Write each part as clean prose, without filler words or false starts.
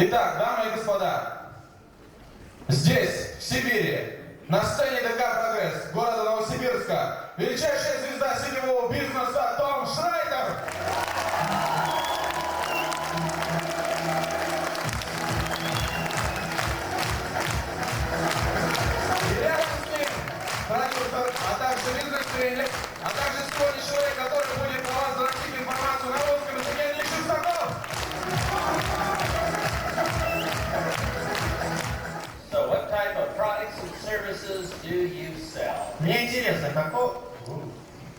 Итак, дамы и господа, здесь, в Сибири, на сцене ДК «Прогресс» города Новосибирска, величайшая звезда сетевого бизнеса Том Шрайтер. И рядом с ним продюсер, а также бизнес-тренер, а также сегодня человек, который будет на вас доносить информацию на русском языке, не Шестаков. So what type of products and services do you sell? Мне интересно,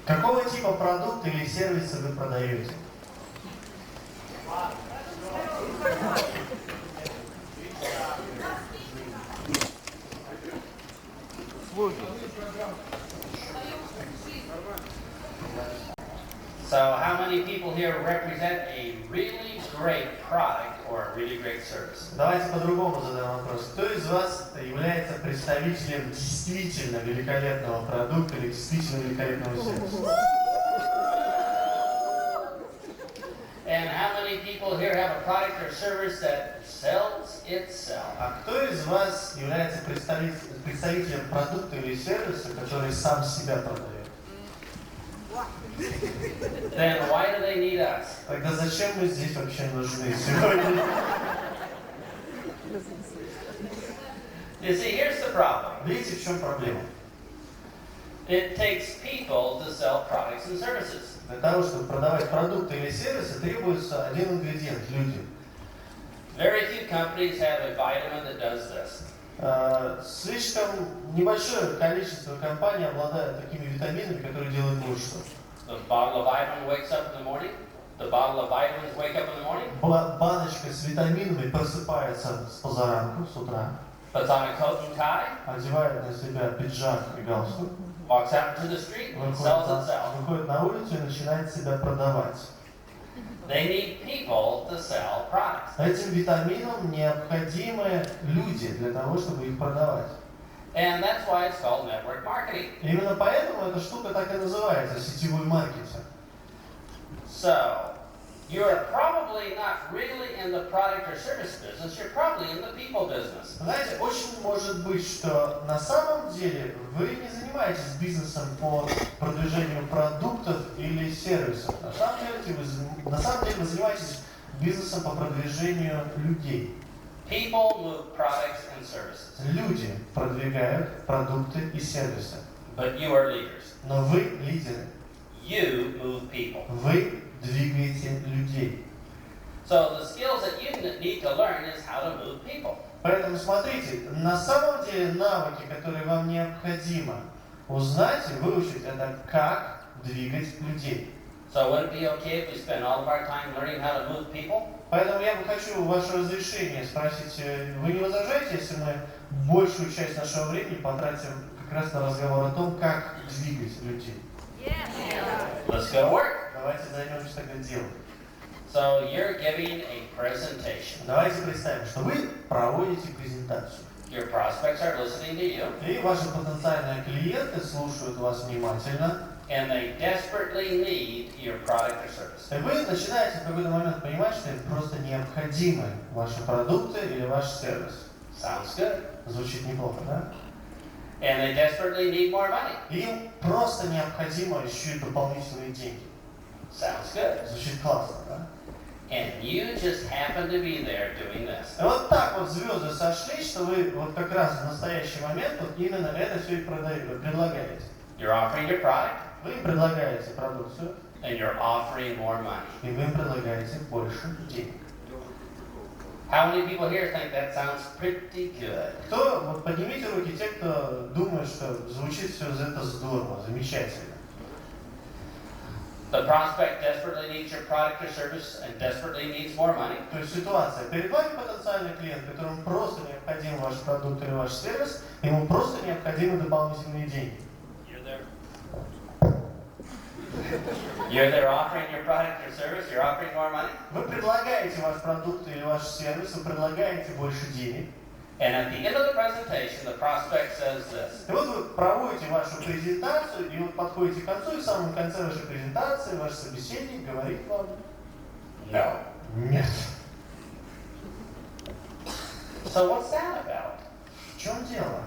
какого типа продукта или сервиса вы продаете? So how many people here represent a really great product or a really great service? Давайте по-другому задаем вопрос. Кто из вас является представителем действительно великолепного продукта или действительно великолепного сервиса? And how many people here have a product or service that sells itself? А кто из вас является представителем продукта или сервиса, который сам себя продает? Then why do they need us? Тогда зачем мы здесь вообще нужны сегодня? You see, here's the problem. Видите, в чем проблема? It takes people to sell products and services. Для того, чтобы продавать продукты или сервисы, требуется один ингредиент – люди. Very few companies have a vitamin that does this. Слишком небольшое количество компаний обладает такими витаминами, которые делают вот что. The bottle of vitamin wakes up in the morning. The bottle of vitamins wake up in the morning. Баночка с витаминами просыпается с позаранку, с утра. Puts on a coat and tie. Одевает на себя пиджак и галстук. Walks out into the street and sells itself. Выходит на улицу и начинает себя продавать. They need people to sell products. Этим витаминам необходимы люди для того, чтобы их продавать. And that's why it's called network marketing. Именно поэтому эта штука так и называется – сетевой маркетинг. So, you're probably not really in the product or service business, you're probably in the people business. Знаете, очень может быть, что на самом деле вы не занимаетесь бизнесом по продвижению продуктов или сервисов. На самом деле вы занимаетесь бизнесом по продвижению людей. People move products and services. Люди продвигают продукты и сервисы. But you are leaders. Но вы лидеры. You move people. Вы двигаете людей. So the skills that you need to learn is how to move people. Поэтому смотрите, на самом деле навыки, которые вам необходимо узнать и выучить, это как двигать людей. So would it be okay if we spend all of our time learning how to move people? Поэтому я бы хочу ваше разрешение спросить, вы не возражаете, если мы большую часть нашего времени потратим как раз на разговор о том, как двигать людей? Let's go to work. Давайте займемся тогда делом. So you're giving a presentation. Давайте представим, что вы проводите презентацию. Your prospects are listening to you. И ваши потенциальные клиенты слушают вас внимательно. And they desperately need your product or service. И вы начинаете в какой-то момент понимать, что им просто необходимы ваши продукты или ваш сервис. Sounds good. Звучит неплохо, да? And they desperately need more money. Им просто необходимо еще и дополнительные деньги. Sounds good. Звучит классно, да? And you just happen to be there doing this. И вот так вот звезды сошлись, что вы вот как раз в настоящий момент вот именно это все и предлагаете. You're offering your product. Вы им предлагаете продукцию, And you're offering more money. и вы им предлагаете больше денег. How many people here think that sounds pretty good? Кто, вот поднимите руки те, кто думает, что звучит все это здорово, замечательно. The prospect desperately needs your product or service and desperately needs more money. То есть ситуация. Перед вами потенциальный клиент, которому просто необходим ваш продукт или ваш сервис, ему просто необходимы дополнительные деньги. You're there offering your product or service, you're offering more money. Вы предлагаете ваш продукт или ваш сервис, вы предлагаете больше денег. And at the end of the presentation, the prospect says this. И вот вы проводите вашу презентацию, и вот подходите к концу, и в самом конце вашей презентации ваш собеседник говорит вам: No. нет. So what's that about? В чем дело?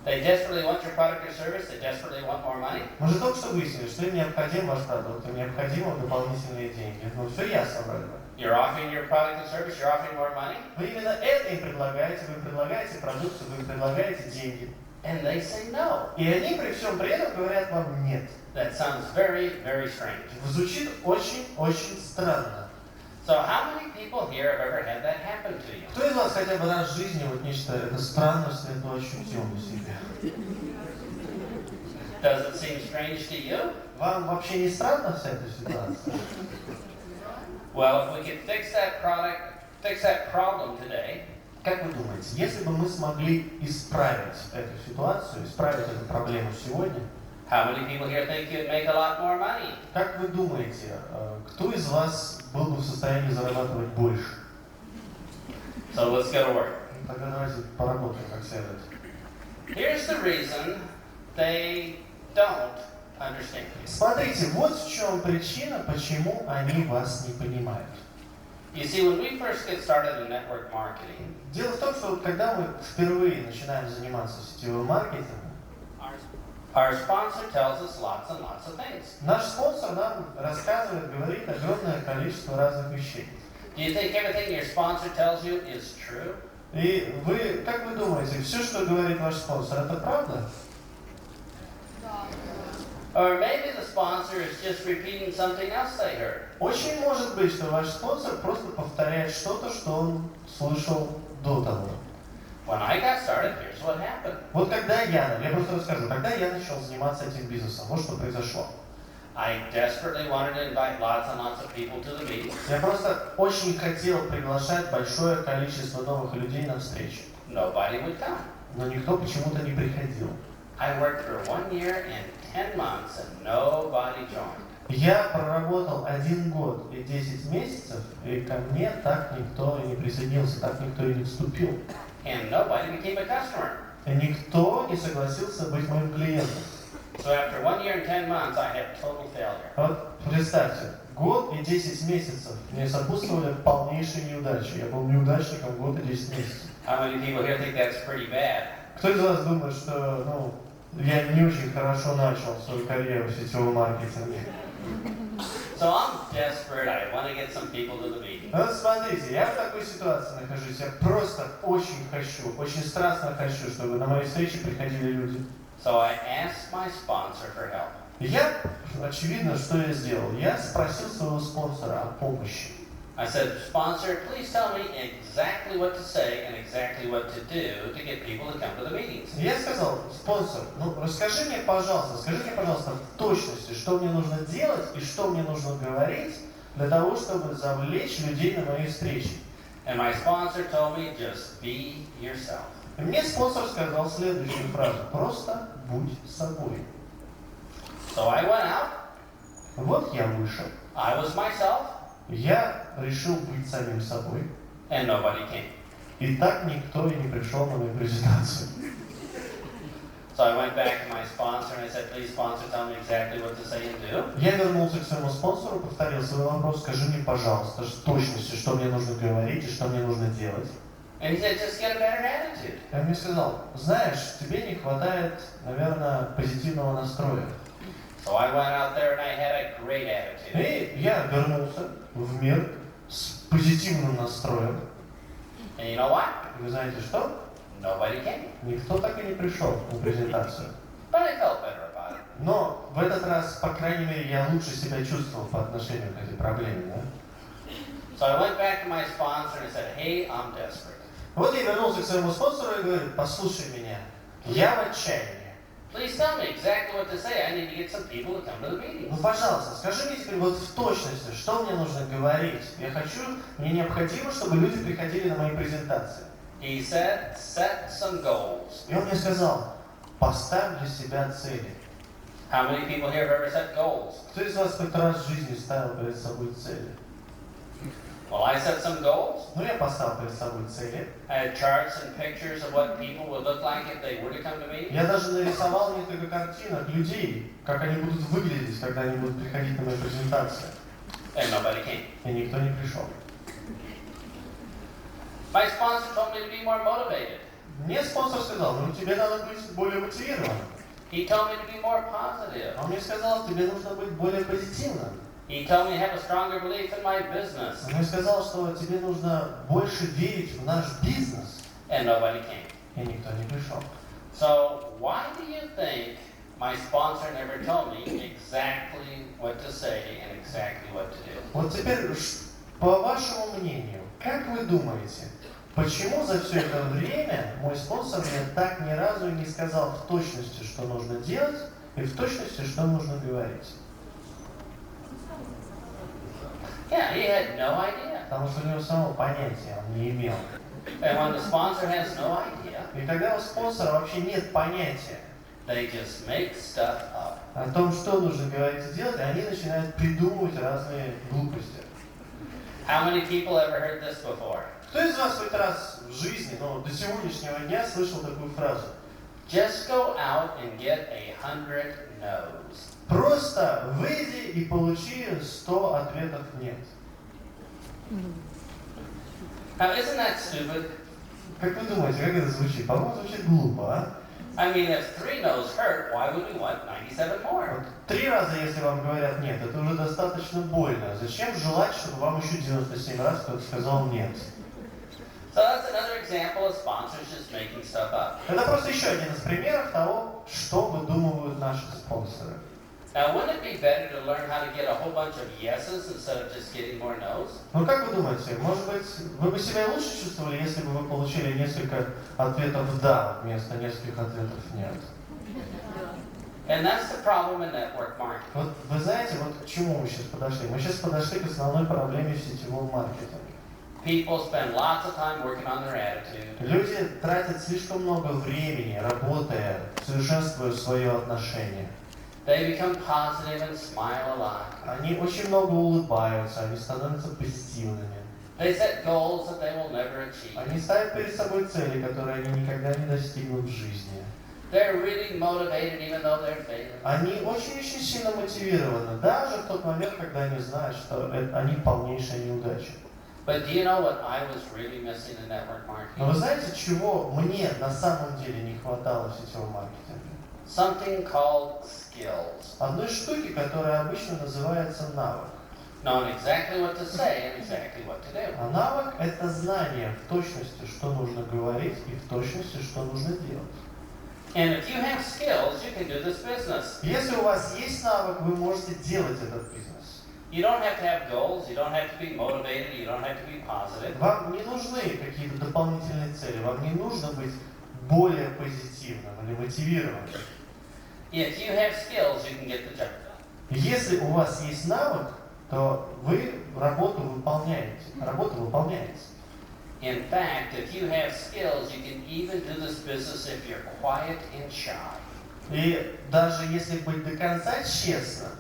They desperately want your product or service, they desperately want more money. Мы же только что выяснили, что им необходим ваш продукт, им необходимы дополнительные деньги. Ну, все ясно вроде бы. You're offering your product and service, you're offering more money. Вы именно это им предлагаете, вы им предлагаете продукцию, вы им предлагаете деньги. And they say no. И они при всем при этом говорят вам нет. That sounds very, very strange. Звучит очень странно. So how many people here have ever had that happen to you? Кто из вас хотя бы раз в жизни вот нечто это странность это ощутил на себе? Does it seem strange to you? Вам вообще не странна вся эта ситуация? Well, if we could fix that problem today, Как вы думаете, если бы мы смогли исправить эту ситуацию, исправить эту проблему сегодня, how many people here think you'd make a lot more money? как вы думаете, кто из вас был бы в состоянии зарабатывать больше? So let's get to work. Тогда давайте поработаем как следует. Here's the reason they don't understand you. Смотрите, вот в чем причина, почему они вас не понимают. You see, when we first get started in network marketing, Дело в том, что вот когда мы впервые начинаем заниматься сетевым маркетингом, our sponsor tells us lots and lots of things. наш спонсор нам рассказывает, говорит огромное количество разных вещей. Do you think everything your sponsor tells you is true? И вы, как вы думаете, все, что говорит ваш спонсор, это правда? Or maybe the sponsor is just repeating something else they heard. Очень может быть, что ваш спонсор просто повторяет что-то, что он слышал до того. When I got started, here's what happened. Вот когда я просто расскажу, когда я начал заниматься этим бизнесом, вот что произошло. I desperately wanted to invite lots and lots of people to the meeting. Я просто очень хотел приглашать большое количество новых людей на встречу, Nobody would come. но никто почему-то не приходил. I worked for 1 year and 10 months and nobody joined. Я проработал 1 год и 10 месяцев, и ко мне так никто и не присоединился, так никто и не вступил. And nobody became a customer. И никто не согласился быть моим клиентом. So after 1 year and 10 months, I had total failure. Вот представьте, год и 10 месяцев мне сопутствовали полнейшие неудачи. Я был неудачником год и 10 месяцев. How many people here think that's pretty bad? Кто из вас думает, что я не очень хорошо начал свою карьеру в сетевом маркетинге? So I'm desperate. I want to get some people to the meeting. Вот смотрите, я в такой ситуации нахожусь. Я просто очень хочу, очень страстно хочу, чтобы на мои встречи приходили люди. So I asked my sponsor for help. И я, очевидно, что я сделал. Я спросил своего спонсора о помощи. I said, sponsor, please tell me exactly what to say and exactly what to do to get people to come to the meetings. Я сказал, спонсор, скажи мне, пожалуйста, в точности, что мне нужно делать и что мне нужно говорить для того, чтобы завлечь людей на мои встречи. And my sponsor told me, just be yourself. И мне спонсор сказал следующую фразу: просто будь собой. So I went out. Вот я вышел. I was myself. Я решил быть самим собой. And nobody came. И так никто и не пришел на мою презентацию. So I went back to my sponsor and I said, please sponsor, tell me exactly what to say and do. Я вернулся к своему спонсору, повторил свой вопрос: скажи мне, пожалуйста, с точностью, что мне нужно говорить и что мне нужно делать. And he said, just get a better attitude. И он мне сказал: знаешь, тебе не хватает, наверное, позитивного настроя. So I went out there and I had a great attitude. И я вернулся в мир с позитивным настроем. And you know what? И вы знаете что? Nobody came. Никто так и не пришел на презентацию. But I felt better about it. Но в этот раз, по крайней мере, я лучше себя чувствовал по отношению к этой проблеме. Да? So I went back to my sponsor and I said, hey, I'm desperate. Вот я вернулся к своему спонсору и говорю: послушай меня, я в отчаянии. Please tell me exactly what to say. I need to get some people to come to the meetings. Пожалуйста, скажи мне теперь вот в точности, что мне нужно говорить. Мне необходимо, чтобы люди приходили на мои презентации. He said, set some goals. И он мне сказал: поставь для себя цели. How many people here have ever set goals? Кто из вас хоть раз в жизни ставил перед собой цели? Well, I set some goals. Я поставил перед собой цели. I had charts and pictures of what people would look like if they were to come to meetings. Я даже нарисовал несколько картинок людей, как они будут выглядеть, когда они будут приходить на мою презентацию. And nobody came. И никто не пришел. My sponsor told me to be more motivated. Мне спонсор сказал, ну тебе надо быть более мотивированным. He told me to be more positive. Он мне сказал, тебе нужно быть более позитивным. He told me to have a stronger belief in my business. Он мне сказал, что тебе нужно больше верить в наш бизнес. And nobody came. И никто не пришел. So why do you think my sponsor never told me exactly what to say and exactly what to do? Вот теперь, по вашему мнению, как вы думаете, почему за все это время мой спонсор мне так ни разу и не сказал в точности, что нужно делать, и в точности, что нужно говорить? Yeah, he had no idea. Потому что у него самого понятия он не имел. And when the sponsor has no idea, И когда у спонсора вообще нет понятия they just make stuff up. о том, что нужно говорить и делать, они начинают придумывать разные глупости. How many people ever heard this before? Кто из вас хоть раз в жизни, до сегодняшнего дня слышал такую фразу? Just go out and get 100 no's. Просто выйди и получи 100 ответов «нет». Now, isn't that stupid? Как вы думаете, как это звучит? По-моему, звучит глупо, а? I mean, if 3 no's hurt, why would we want 97 more? Вот 3 раза, если вам говорят «нет», это уже достаточно больно. Зачем желать, чтобы вам еще 97 раз кто-то сказал «нет»? So that's another example of sponsors just making stuff up. Это просто еще один из примеров того, что выдумывают наши спонсоры. Now, wouldn't it be better to learn how to get a whole bunch of yeses instead of just getting more no's? Ну как вы думаете, может быть, вы бы себя лучше чувствовали, если бы вы получили несколько ответов «да» вместо нескольких ответов «нет»? And that's the problem in network marketing. Вот вы знаете, вот к чему мы сейчас подошли? Мы сейчас подошли к основной проблеме в сетевом маркетинге. People spend lots of time working on their attitude. Люди тратят слишком много времени, работая, совершенствуя свое отношение. They become positive and smile a lot. Они очень много улыбаются, они становятся позитивными. They set goals that they will never achieve. Они ставят перед собой цели, которые они никогда не достигнут в жизни. They're really motivated even though they're failing. Они очень-очень сильно мотивированы, даже в тот момент, когда они знают, что они полнейшая неудача. But do you know what I was really missing in network Но вы marketing? знаете, чего мне на самом деле не хватало в сетевом маркетинге? Something called skills. Одной штуки, которая обычно называется навык. Knowing exactly what to say and exactly what to do. А навык – это знание в точности, что нужно говорить, и в точности, что нужно делать. And if you have skills, you can do this business. Если у вас есть навык, вы можете делать этот бизнес. You don't have to have goals, you don't have to be motivated, you don't have to be positive. Вам не нужны какие-то дополнительные цели, вам не нужно быть более позитивным или мотивированным. If you have skills, you can get the job done. Если у вас есть навык, то вы работу выполняете. In fact, if you have skills, you can even do this business if you're quiet and shy. И даже если быть до конца честным,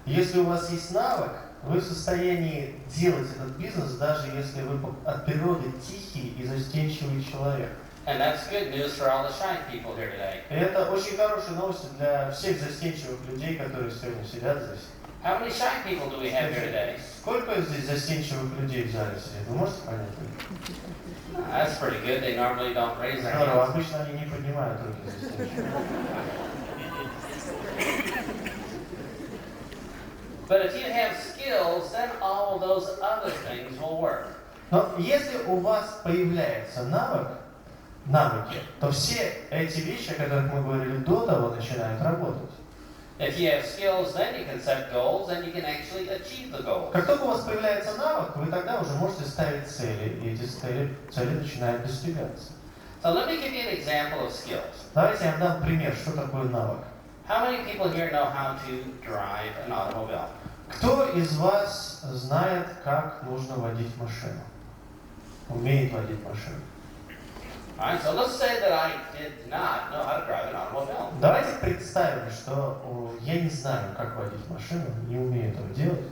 если у вас есть навык, вы в состоянии делать этот бизнес, даже если вы от природы тихий и застенчивый человек. And that's good news for all the shy people here today. И это очень хорошие новости для всех застенчивых людей, которые сегодня сидят здесь. How many shy people do we have here today? Сколько здесь застенчивых людей в зале сидит? Вы можете понять? That's pretty good. They normally don't raise their Здорово, hands. обычно они не поднимают руки застенчивые. But if you have skills, then all those other things will work. Но если у вас появляется навыки, то все эти вещи, о которых мы говорили до того, начинают работать. If you have skills, then you can set goals and you can actually achieve the goals. Как только у вас появляется навык, вы тогда уже можете ставить цели, и эти цели начинают достигаться. So let me give you an example of skills. Давайте я вам дам пример, что такое навык. How many people here know how to drive an automobile? Кто из вас знает, как нужно водить машину? Умеет водить машину? All right, so let's say that I did not know how to drive an automobile. Давайте представим, что я не знаю, как водить машину, не умею этого делать.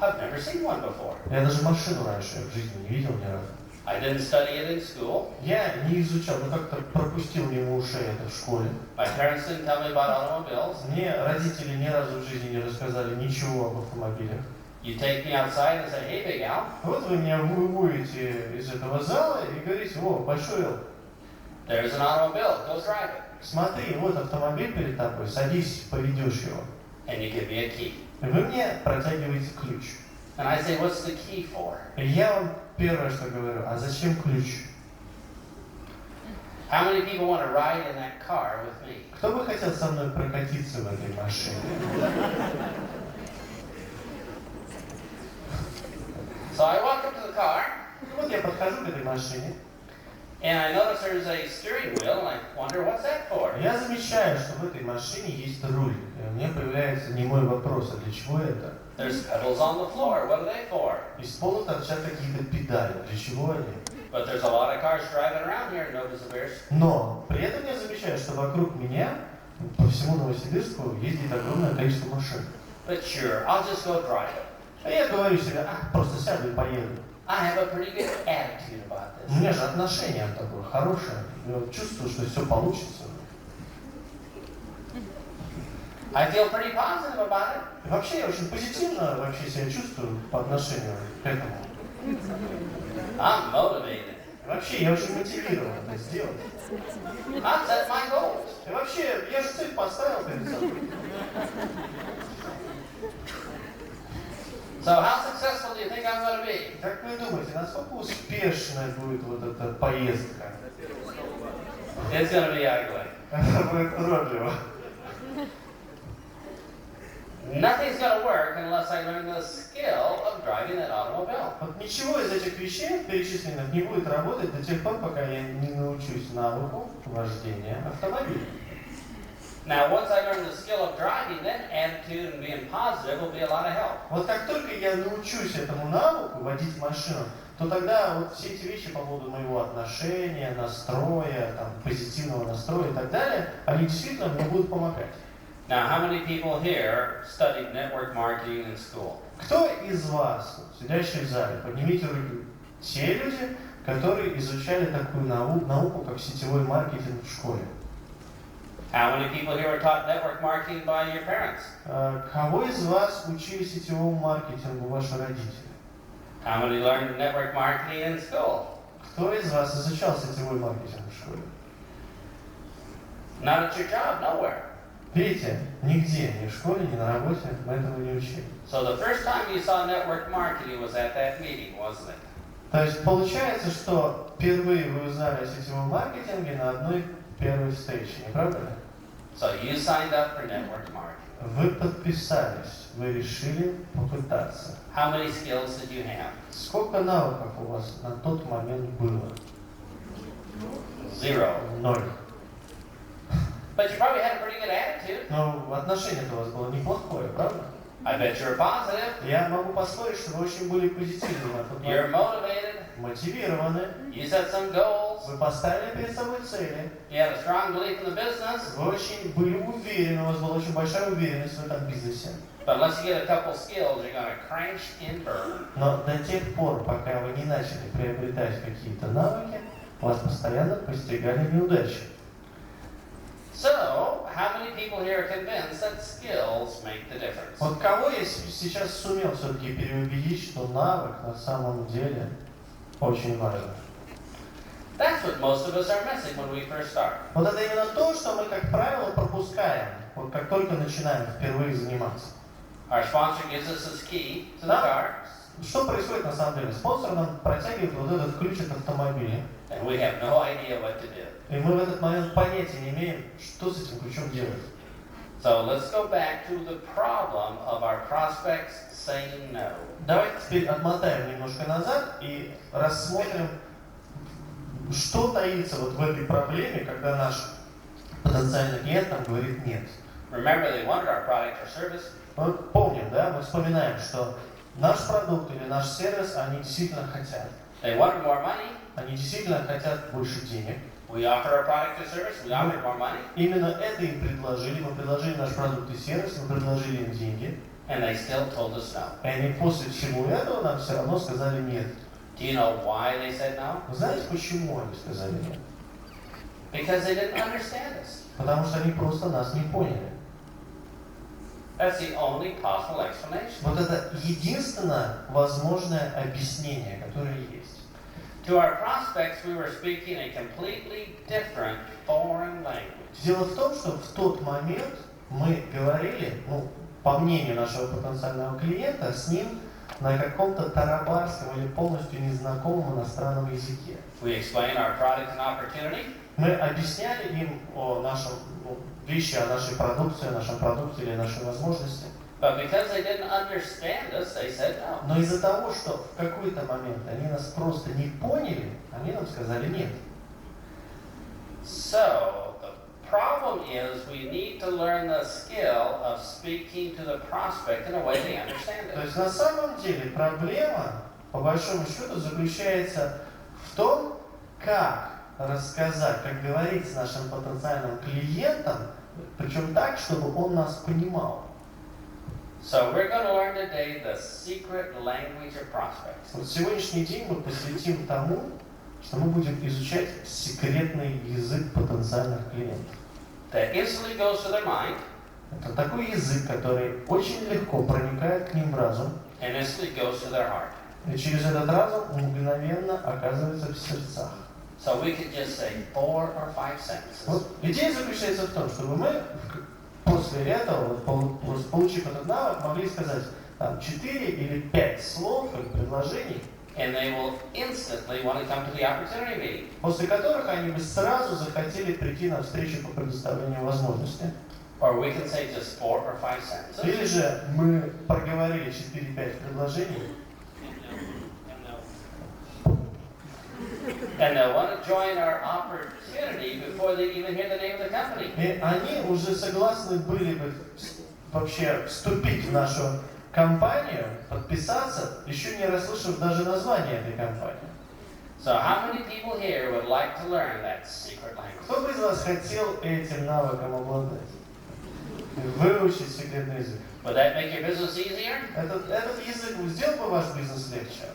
I've never seen one before. Я даже машину раньше в жизни не видел ни разу. I didn't study it in school. Я не изучал, как-то пропустил мимо ушей это в школе. My parents didn't tell me about automobiles. Мне родители ни разу в жизни не рассказали ничего об автомобилях. You take me outside and say, hey, big Al, Вот вы меня выводите из этого зала и говорите: о, большой Эл, there's an automobile, go drive it. смотри, вот автомобиль перед тобой, садись, поведешь его. And you give me a key. И вы мне протягиваете ключ. And I say, what's the key for? И я вам первое, что говорю: а зачем ключ? How many people want to ride in that car with me? Кто бы хотел со мной прокатиться в этой машине? So I walk up to the car, Вот я подхожу к этой машине, and I notice there's a steering wheel, and I wonder, what's that for? я замечаю, что в этой машине есть руль. И у меня появляется немой вопрос: а для чего это? There's pedals on the floor, what are they for? Из пола торчат какие-то педали. Для чего они? But there's a lot of cars driving around here, no visitors. Но при этом я замечаю, что вокруг меня, по всему Новосибирску, ездит огромное количество машин. But sure, I'll just go drive it. А я говорю себе: просто сяду и поеду. I have a pretty good attitude about У this. меня же отношение такое хорошее. Я чувствую, что все получится. I feel pretty positive about it. И вообще я очень позитивно себя чувствую по отношению к этому. I'm motivated. И вообще я очень мотивирован это сделать. I've set my goals. И вообще я же цель поставил перед собой. So how successful do you think I'm going to be? Как вы думаете, насколько успешной будет вот эта поездка? It's going to be ugly. Это будет уродливо. Nothing's going to work unless I learn the skill of driving that automobile. Вот ничего из этих вещей перечисленных не будет работать до тех пор, пока я не научусь навыку вождения автомобиля. Now, once I learn the skill of driving, then attitude and being positive will be a lot of help. Вот как только я научусь этому навыку водить машину, то тогда вот все эти вещи по поводу моего отношения, настроя, там, позитивного настроя и так далее, они действительно мне будут помогать. Now, how many people here studied network marketing in school? Кто из вас, сидящие в зале, поднимите руки, те люди, которые изучали такую науку, как сетевой маркетинг в школе? How many people here were taught network marketing by your parents? Кого из вас учили сетевому маркетингу ваши родители? How many learned network marketing in school? Кто из вас изучал сетевой маркетинг в школе? Not at your job, nowhere. Видите, нигде, ни в школе, ни на работе мы этого не учили. So the first time you saw network marketing was at that meeting, wasn't it? То есть получается, что впервые вы узнали о сетевом маркетинге на одной первой встрече, не правда ли? So you signed up for network marketing. Вы подписались, вы решили попытаться. How many skills did you have? Сколько навыков у вас на тот момент было? 0. 0. But you probably had a pretty good attitude. Но отношение-то у вас было неплохое, правда? I bet you're positive. Я могу поспорить, что вы очень были позитивны на тот You're момент. motivated. Мотивированы. You set some goals. Вы поставили перед собой цели. You had a strong belief in the business. Вы очень были уверены, у вас была очень большая уверенность в этом бизнесе. But unless you get a couple skills, you're going to crash and burn. Но до тех пор, пока вы не начали приобретать какие-то навыки, вас постоянно постигали неудачи. So, how many people here are convinced that skills make the difference? Вот кого я сейчас сумел все-таки переубедить, что навык на самом деле очень важен? That's what most of us are missing when we first start. Вот это именно то, что мы, как правило, пропускаем, вот как только начинаем впервые заниматься. Our sponsor gives us this key to the car, Что происходит на самом деле? Спонсор нам протягивает вот этот ключ от автомобиля, and we have no idea what to do. и мы в этот момент понятия не имеем, что с этим ключом делать. So let's go back to the problem of our prospects saying no. Давайте теперь отмотаем немножко назад и рассмотрим, что таится вот в этой проблеме, когда наш потенциальный клиент нам говорит нет. Remember, they wanted our product or service. Мы помним, да, мы вспоминаем, что наш продукт или наш сервис они действительно хотят. They wanted more money. Они действительно хотят больше денег. We offered our product or service. We offered more money. Именно это им предложили. Мы предложили наш продукт и сервис, мы предложили им деньги. And they still told us no. И они после всего этого нам все равно сказали нет. Do you know why they said no? Вы знаете, почему они сказали нет? Because they didn't understand us. Потому что они просто нас не поняли. That's the only possible explanation. Вот это единственное возможное объяснение, которое есть. To our prospects, we were speaking a completely different foreign language. Дело в том, что в тот момент мы говорили, по мнению нашего потенциального клиента, с ним на каком-то тарабарском или полностью незнакомом иностранном языке. We explained our product and opportunity. Мы объясняли им о нашем вещи, о нашей продукции, о нашем продукте или нашей возможности. But because they didn't understand us, they said no. Но из-за того, что в какой-то момент они нас просто не поняли, они нам сказали нет. So the problem is we need to learn the skill of speaking to the prospect in a way they understand То it. есть на самом деле проблема, по большому счету, заключается в том, как рассказать, как говорить с нашим потенциальным клиентом, причем так, чтобы он нас понимал. So we're going to learn today the secret language of prospects. Вот сегодняшний день мы посвятим тому, что мы будем изучать секретный язык потенциальных клиентов. That instantly goes to their mind. Это такой язык, который очень легко проникает к ним в разум, And instantly goes to their heart. и через этот разум мгновенно оказывается в сердцах. So we could just say 4 or 5 sentences. Вот идея заключается в том, чтобы мы после этого, получив этот навык, могли сказать 4 или 5 слов или предложений, And they will instantly want to come to the opportunity meeting. после которых они бы сразу захотели прийти на встречу по предоставлению возможности. Or we can say just 4 or 5 sentences. Или же мы проговорили 4-5 предложений, And they'll want to join our opportunity before they even hear the name of the company. и они уже согласны были бы вообще вступить в нашу компанию, подписаться, еще не расслышав даже название этой компании. So how many people here would like to learn that secret language? Кто бы из вас хотел этим навыком обладать? Выучить секретный язык. Would that make your business easier? Этот язык сделал бы ваш бизнес легче.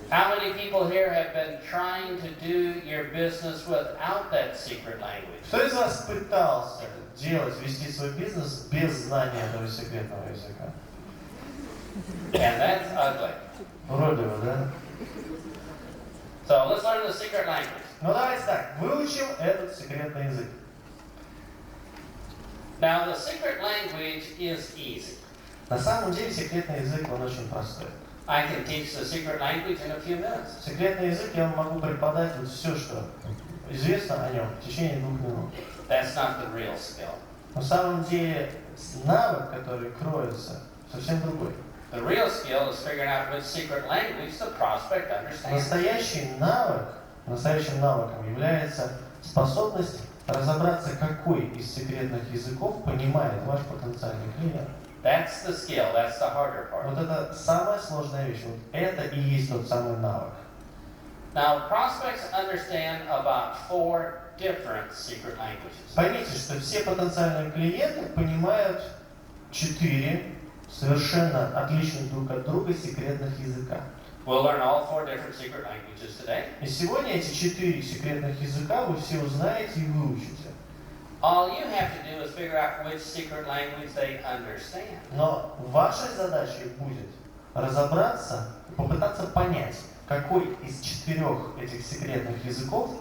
How many people here have been trying to do your business without that secret language? Кто из вас пытался вести свой бизнес без знания этого секретного языка? And that's ugly. Уродливо, да? So let's learn the secret language. Ну давайте так, выучим этот секретный язык. Now the secret language is easy. На самом деле секретный язык, он очень простой. I can teach the secret language in a few minutes. Секретный язык я вам могу преподать вот все, что известно о нем в течение 2 минут. That's not the real skill. На самом деле навык, который кроется, совсем другой. The real skill is figuring out which secret language the prospect understands. Настоящим навыком является способность разобраться, какой из секретных языков понимает ваш потенциальный клиент. That's the skill. That's the harder part. Вот это самая сложная вещь. Вот это и есть тот самый навык. Now, prospects understand about 4 different secret languages. Поймите, что все потенциальные клиенты понимают 4 совершенно отличных друг от друга секретных языка. We'll learn all 4 different secret languages today. И сегодня эти 4 секретных языка вы все узнаете и выучите. All you have to do is figure out which secret language they understand. Но вашей задачей будет разобраться, попытаться понять, какой из 4 этих секретных языков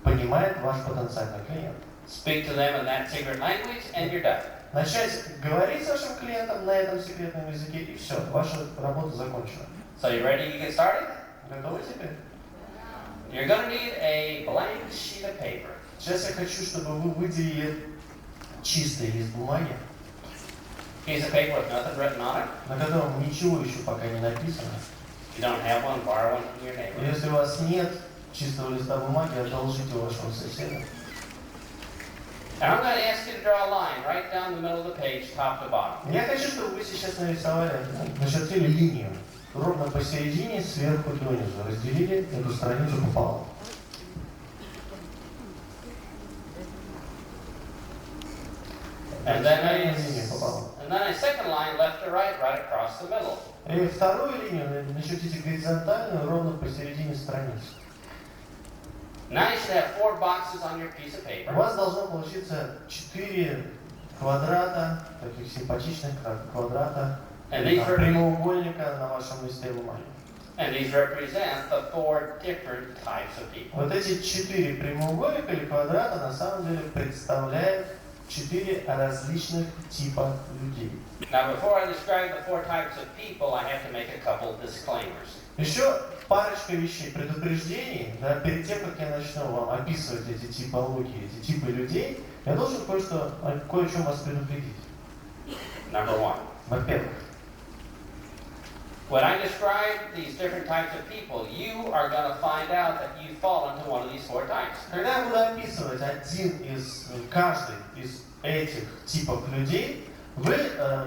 понимает ваш потенциальный клиент. Speak to them in that secret language and you're done. Начать говорить с вашим клиентом на этом секретном языке, и все, ваша работа закончена. So you ready to get started? Готовы теперь? You're going to need a blank sheet of paper. Сейчас я хочу, чтобы вы выделили чистый лист бумаги, Piece of paper with nothing written on it. на котором ничего еще пока не написано. If you don't have one, borrow one from your neighbor. Если у вас нет чистого листа бумаги, одолжите у вашего соседа. And I'm going to ask you to draw a line right down the middle of the page, top to bottom. Я хочу, чтобы вы сейчас нарисовали, начертили линию, ровно посередине, сверху донизу, разделили эту страницу пополам. And then a second line left to right, right across the middle. И вторую линию начертите горизонтальную, ровно посередине страницы. Now you should have 4 boxes on your piece of У paper. вас должно получиться 4 квадрата, таких симпатичных, как квадрата, прямоугольника на вашем листе бумаги. And these represent the 4 different types of people. Вот эти 4 прямоугольника или квадрата на самом деле представляют 4 различных типа людей. Now, before I describe the 4 types of people, I have to make a couple disclaimers. Еще парочка вещей, предупреждений, да, перед тем, как я начну вам описывать эти типологии, эти типы людей, я должен кое о чем вас предупредить. Number 1. Во-первых, when I describe these different types of people, you are going to find out that you fall into one of these 4 types. когда я буду описывать каждый из этих типов людей, вы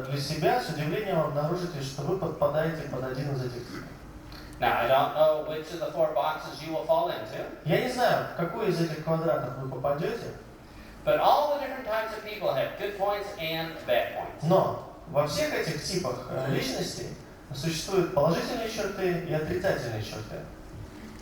для себя с удивлением обнаружите, что вы подпадаете под один из этих типов. Now, I don't know which of the 4 boxes you will fall into. Я не знаю, в какой из этих квадратов вы попадете, But all the different types of people have good points and bad points. но во всех этих типах личностей существуют положительные черты и отрицательные черты.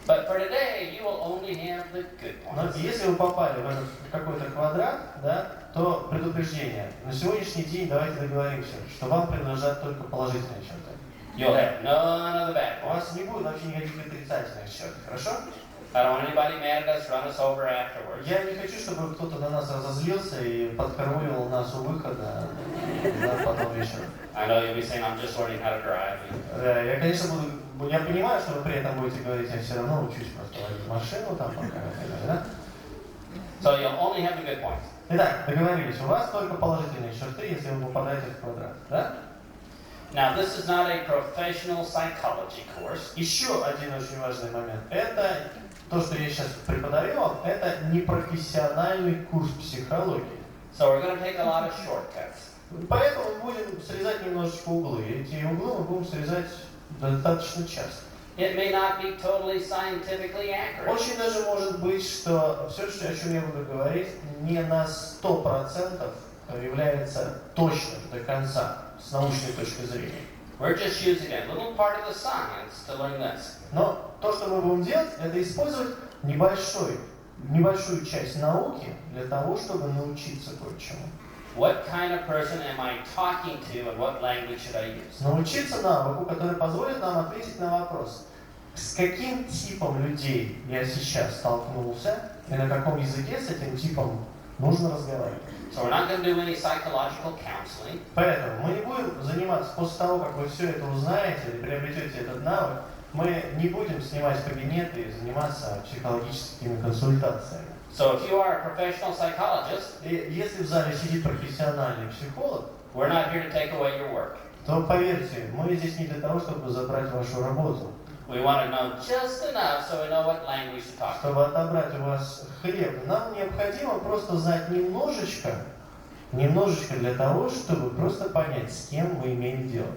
But for today, you will only have the good Но points. если вы попали в какой-то квадрат, да, то предупреждение. На сегодняшний день давайте договоримся, что вам принадлежат только положительные черты. You'll have none of the bad У points. вас не будет вообще никаких отрицательных черт, хорошо? I don't want anybody mad at us, run us over afterwards. Я не хочу, чтобы кто-то на нас разозлился и подкараулил нас у выхода, да, потом вечером. I know you'll be saying, I'm just learning how to drive. Да, я, конечно, я понимаю, что вы при этом будете говорить, я все равно учусь просто водить машину там пока, да? So you'll only have the good points. Итак, договорились, у вас только положительные черты, если вы попадаете в квадрат, да? Now, this is not a professional psychology course. Еще один очень важный момент. Это то, что я сейчас преподаю вам, это непрофессиональный курс психологии. So we're going to take a lot of shortcuts. Поэтому мы будем срезать немножечко углы. Эти углы мы будем срезать достаточно часто. It may not be totally scientifically accurate. Очень даже может быть, что все, о чем я буду говорить, не на 100% является точным до конца с научной точки зрения. We're just using a little part of the science to learn this. Но то, что мы будем делать, это использовать небольшую часть науки для того, чтобы научиться кое-чему. What kind of person am I talking to and what language should I use? Научиться навыку, который позволит нам ответить на вопрос, с каким типом людей я сейчас столкнулся и на каком языке с этим типом нужно разговаривать. So we're not going to do any psychological counseling. Поэтому мы не будем заниматься, после того, как вы все это узнаете или приобретете этот навык, мы не будем снимать кабинеты и заниматься психологическими консультациями. So if you are a professional psychologist, И если в зале сидит профессиональный психолог, we're not here to take away your work. то поверьте, мы здесь не для того, чтобы забрать вашу работу, We want to know just enough so we know what language to talk. чтобы отобрать у вас хлеб. Нам необходимо просто знать немножечко для того, чтобы просто понять, с кем мы имеем дело.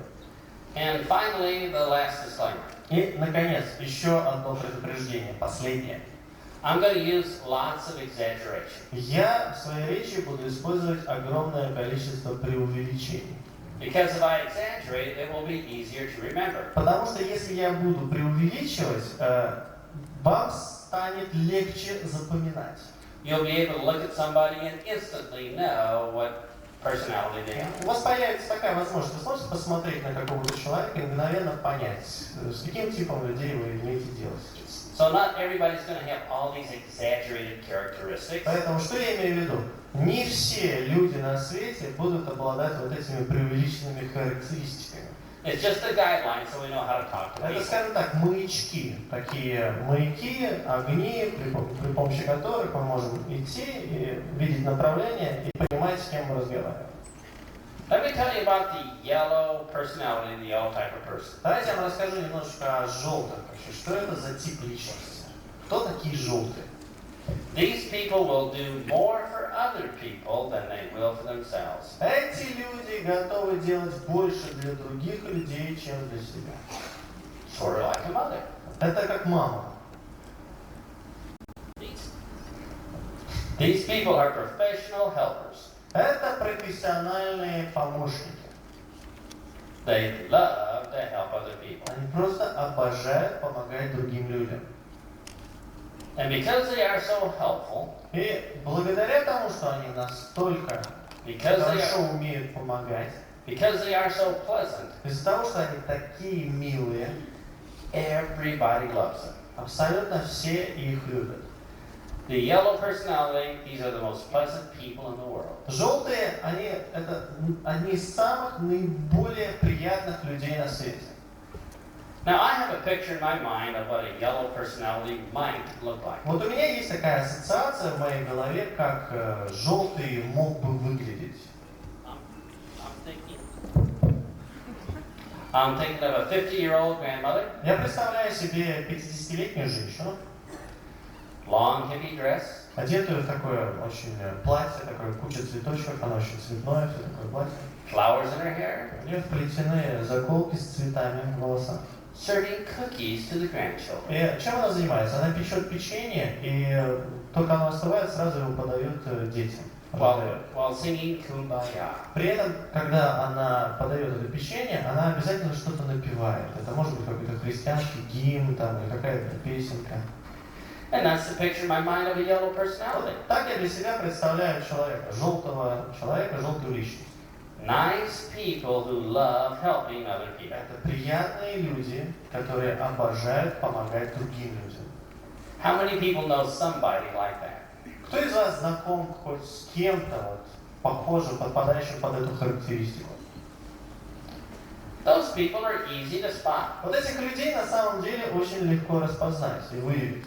And finally, the last disclaimer. И, наконец, еще одно предупреждение, последнее. I'm going to use lots of exaggeration. Я в своей речи буду использовать огромное количество преувеличений. Because if I exaggerate, it will be easier to remember. Потому что если я буду преувеличивать, вам станет легче запоминать. You'll be able to look at somebody and instantly know what personality they are. У вас появится такая возможность, вы сможете посмотреть на какого-то человека и мгновенно понять, с каким типом людей вы имеете дело сейчас. So not everybody's going to have all these exaggerated characteristics. Поэтому что я имею в виду? Не все люди на свете будут обладать вот этими преувеличенными характеристиками. It's just a guideline so we know how to talk to Это, people. скажем так, маячки. Такие маяки, огни, при помощи которых мы можем идти и видеть направление и понимать, с кем мы разговариваем. Let me tell you about the yellow personality, the yellow type of person. Давайте я вам расскажу немножко о желтых. Что это за тип личности? Кто такие желтые? These people will do more for other people than they will for themselves. Эти люди готовы делать больше для других людей, чем для себя. Sort of like a mother. Это как мама. These people are professional helpers. Это профессиональные помощники. They love to help other people. Они просто обожают помогать другим людям. And because they are so helpful, И благодаря тому, что они настолько Because хорошо умеют помогать, they are so pleasant, из-за того, что они такие милые, everybody loves them. абсолютно все их любят. The yellow personality, these are the most pleasant people in the world. Желтые, они это одни из самых наиболее приятных людей на свете. Now, I have a picture in my mind of what a yellow personality might look like. Вот у меня есть такая ассоциация в моей голове, как желтый мог бы выглядеть. I'm thinking of a 50-year-old grandmother, Я представляю себе 50-летнюю женщину, long hippie dress, одетую в такое очень платье, такое куча цветочков, она очень цветное, все такое платье. flowers in her hair, У нее вплетены заколки с цветами в волосах. serving cookies to the grandchildren. И чем она занимается? Она печет печенье, и только оно остывает, сразу его подает детям. While singing Kumbaya. При этом, когда она подает это печенье, она обязательно что-то напевает. Это может быть какой-то христианский гимн там, или какая-то песенка. And that's the picture in my mind of a yellow personality. Вот так я для себя представляю человека, желтую личность. Nice people who love helping other people. Это приятные люди, которые обожают помогать другим людям. How many people know somebody like that? Кто из вас знаком хоть с кем-то, вот, похожим, подпадающим под эту характеристику? Those people are easy to spot. Вот этих людей на самом деле очень легко распознать и выявить.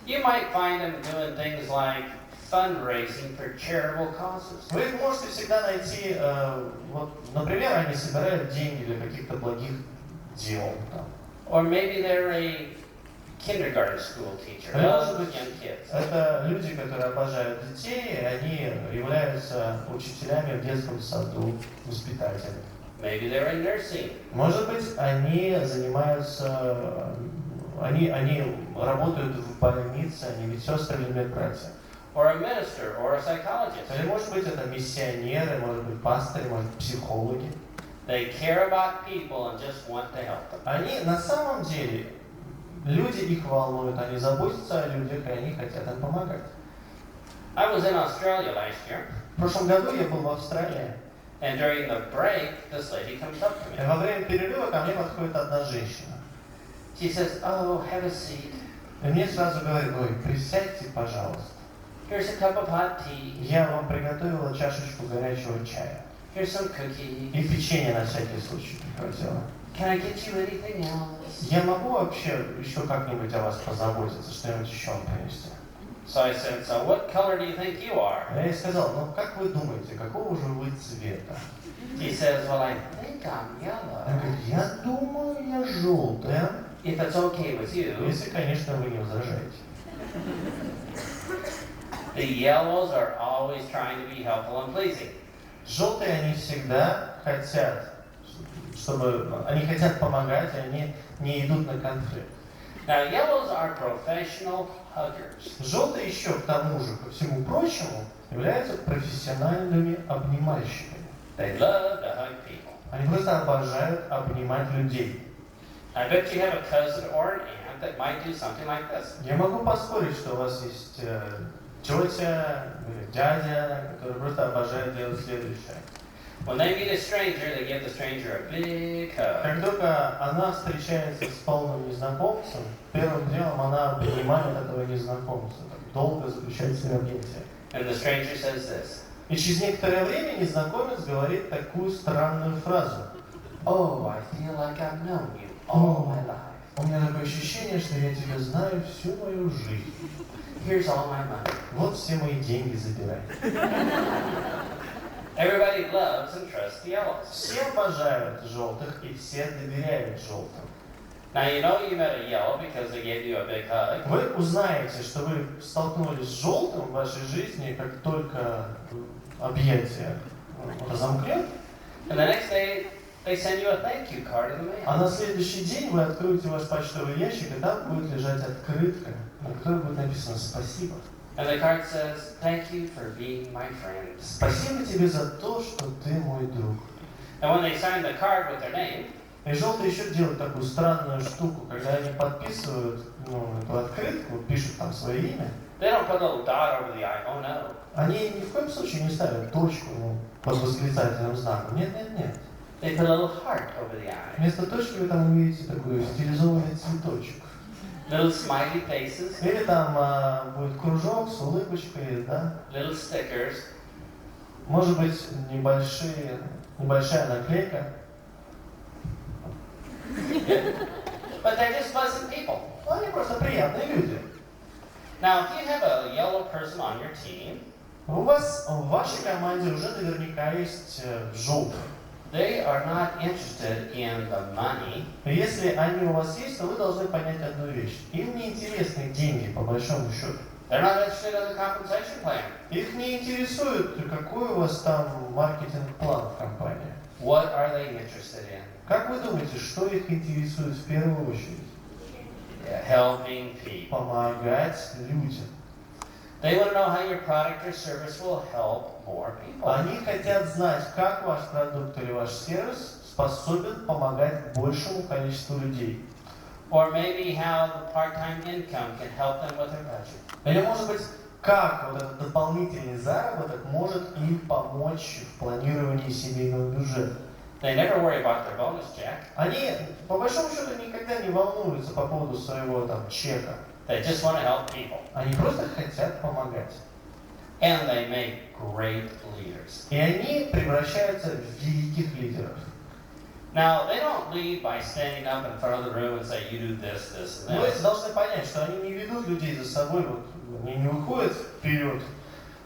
You might find them doing things like fundraising for charitable causes. Вы их можете всегда найти, вот, например, они собирают деньги для каких-то благих дел. Там. Or maybe they're a kindergarten school teacher. Может Loves быть, young kids. это люди, которые обожают детей, и они являются учителями в детском саду, воспитателями. Maybe they're in nursing. Может быть, они занимаются, они работают в больнице, они медсестры или медбратья. Or a minister, or a psychologist. Или, может быть, это миссионеры, может быть, пастыри, может быть, психологи. They care about people and just want to help them. Они на самом деле, люди их волнуют, они заботятся о людях, и они хотят им помогать. I was in Australia last year, В прошлом году я был в Австралии, and during the break, this lady comes up to и me. во время перерыва ко мне подходит одна женщина. She says, "Oh, have a seat. И мне сразу говорит: ой, присядьте, пожалуйста. Here's a cup of hot tea. Я вам приготовила чашечку горячего чая. Here's some cookies. И печенье на всякий случай прихватила. Can I get you anything else?" Я могу вообще еще как-нибудь о вас позаботиться, что-нибудь еще вам принести? So I said, "So what color do you think you are?" Я ей сказал: ну как вы думаете, какого же вы цвета? She says, "Well, I think I'm yellow. Она говорит: я думаю, я желтая. If it's okay with you." Если, конечно, вы не возражаете. The yellows are always trying to be helpful and pleasing. Желтые, они всегда хотят, они хотят помогать, и они не идут на конфликт. Now, yellows are professional huggers. Желтые еще, к тому же, ко всему прочему, являются профессиональными обнимальщиками. They love to hug people. Они просто обожают обнимать людей. I bet you have a cousin or an aunt that might do something like this. Я могу поспорить, что у вас есть тетя или дядя, которые просто обожают делать следующее. When they meet a stranger, they give the stranger a big hug. Как только она встречается с полным незнакомцем, первым делом она обнимает этого незнакомца, так долго заключает с ним объятия. And the stranger says this. И через некоторое время незнакомец говорит такую странную фразу. "Oh, I feel like I've known you all my life. У меня такое ощущение, что я тебя знаю всю мою жизнь. Here's all my money." Вот все мои деньги забирай. Everybody loves and trusts the yellows. Все обожают желтых и все доверяют желтым. Now you know you met a yellow because they gave you a big hug. Вы узнаете, что вы столкнулись с желтым в вашей жизни, как только объятие разомкнет. And the next day, they send you a thank you card in the mail. А на следующий день вы откроете ваш почтовый ящик, и там будет лежать открытка, на которой будет написано «Спасибо». And the card says, "Thank you for being my friend." Спасибо тебе за то, что ты мой друг. And when they sign the card with their name, И желтые еще делают такую странную штуку, когда они подписывают эту открытку, пишут там свое имя. They don't put a little dot over the I. Oh no. Они ни в коем случае не ставят точку под восклицательным знаком. Нет, нет, нет. They put a little heart over the I. Вместо точки вы там увидите такой стилизованный цветочек. Little smiley faces. Или там будет кружок с улыбочкой, да? Little stickers. Может быть, небольшая наклейка. But they're just pleasant people. Они просто приятные люди. Now, if you have a yellow person on your team, У вас в вашей команде уже наверняка есть желтый. they are not interested in the money. Если они у вас есть, то вы должны понять одну вещь. Им не интересны деньги, по большому счету. They're not interested in the compensation plan. Их не интересует, какой у вас там маркетинг-план в компании. What are they interested in? Как вы думаете, что их интересует в первую очередь? Helping people. Помогать людям. They want to know how your product or service will help more people. Они хотят знать, как ваш продукт или ваш сервис способен помогать большему количеству людей. Or maybe how the part-time income can help them with their budget. Или, может быть, как вот этот дополнительный заработок может им помочь в планировании семейного бюджета. They never worry about their bonus check. Они, по большому счету, никогда не волнуются по поводу своего там чека. They just want to help people. Они просто хотят помогать. And they make great leaders. И они превращаются в великих лидеров. Now, they don't lead by standing up in front of the room and say, you do this, this, and Вы this. должны понять, что они не ведут людей за собой, вот, они не выходят вперед,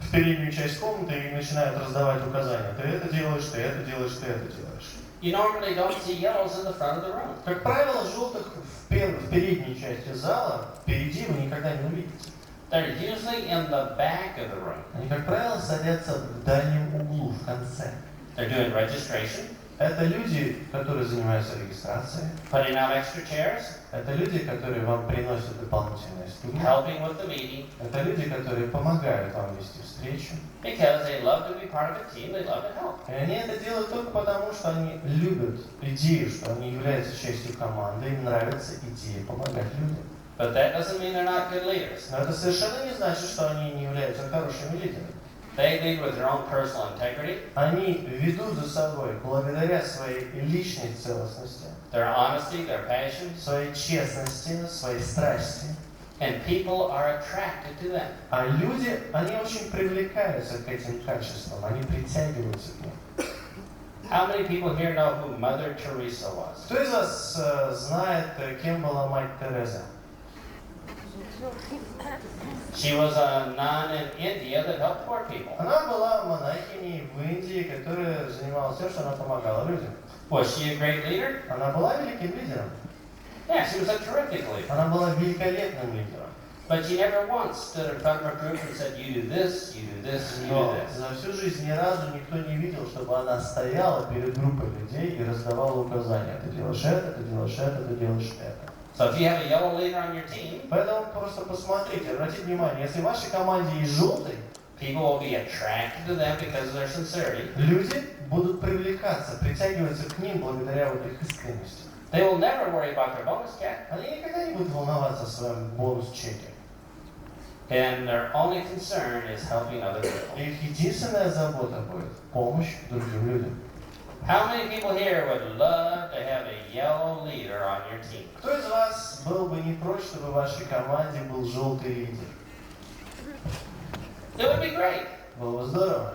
в переднюю часть комнаты и начинают раздавать указания. Ты это делаешь, ты это делаешь, ты это делаешь. You normally don't see yellows in the front of the room. Как правило, желтых в передней части зала, впереди вы никогда не увидите. They're usually in the back of the room. Они, как правило, садятся в дальнем углу, в конце. They're doing registration, Это люди, которые занимаются регистрацией. putting out extra chairs, Это люди, которые вам приносят дополнительные стулья. helping with the meeting, Это люди, которые помогают вам вести встречу. because they love to be part of a team, they love to help. И они это делают только потому, что они любят идею, что они являются частью команды, им нравится идея помогать людям. But that doesn't mean they're not good leaders. Но это совершенно не значит, что они не являются хорошими лидерами. They lead with their own personal integrity, Они ведут за собой, благодаря своей личной целостности, their honesty, their passion, своей честности, своей страсти. and people are attracted to them. А люди, они очень привлекаются к этим качествам, они притягиваются к ним. How many people here know who Mother Teresa was? Кто из вас знает, кем была мать Тереза? She was a nun in India that helped poor people. Она была монахиней в Индии, которая занималась тем, что она помогала людям. Was she a great leader? Она была великим лидером. Yeah, she was a terrific leader. Она была великолепным лидером. But she never once stood in front of a group and said, you do this, you do this, and you do Но this. за всю жизнь ни разу никто не видел, чтобы она стояла перед группой людей и раздавала указания. Ты делаешь это, ты делаешь это, ты делаешь это. So if you have a yellow leader on your team, Поэтому просто посмотрите, обратите внимание, если в вашей команде есть желтый, people will be attracted to them because of their sincerity. люди будут привлекаться, притягиваться к ним благодаря вот их искренности. They will never worry about their bonus check, Они никогда не будут волноваться о своем бонус-чеке. and their only concern is helping other people. Их единственная забота будет помощь другим людям. How many people here would love to have a yellow leader on your team? Кто из вас был бы не прочь, чтобы в вашей команде был желтый лидер? It would be great. Было бы здорово.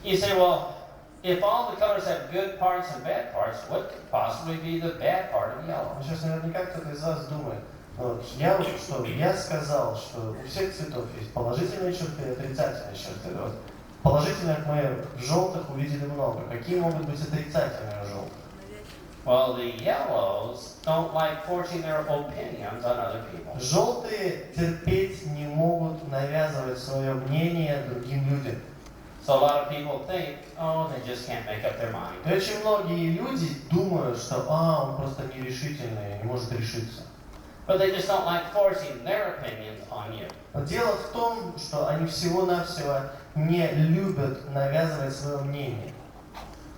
You say, well, if all the colors have good parts and bad parts, what could possibly be the bad part of yellow? Сейчас наверняка кто-то из вас думает, вот, я сказал, что у всех цветов есть положительные черты и отрицательные черты. Вот, положительных мы в желтых увидели много. Какие могут быть отрицательные в желтых? Well, the yellows don't like forcing their opinions on other people. Желтые терпеть не могут навязывать свое мнение другим людям. So a lot of people think, oh, they just can't make up their mind. И очень многие люди думают, что он просто нерешительный, не может решиться. But they just don't like forcing their opinions on you. Но дело в том, что они всего-навсего не любят навязывать свое мнение.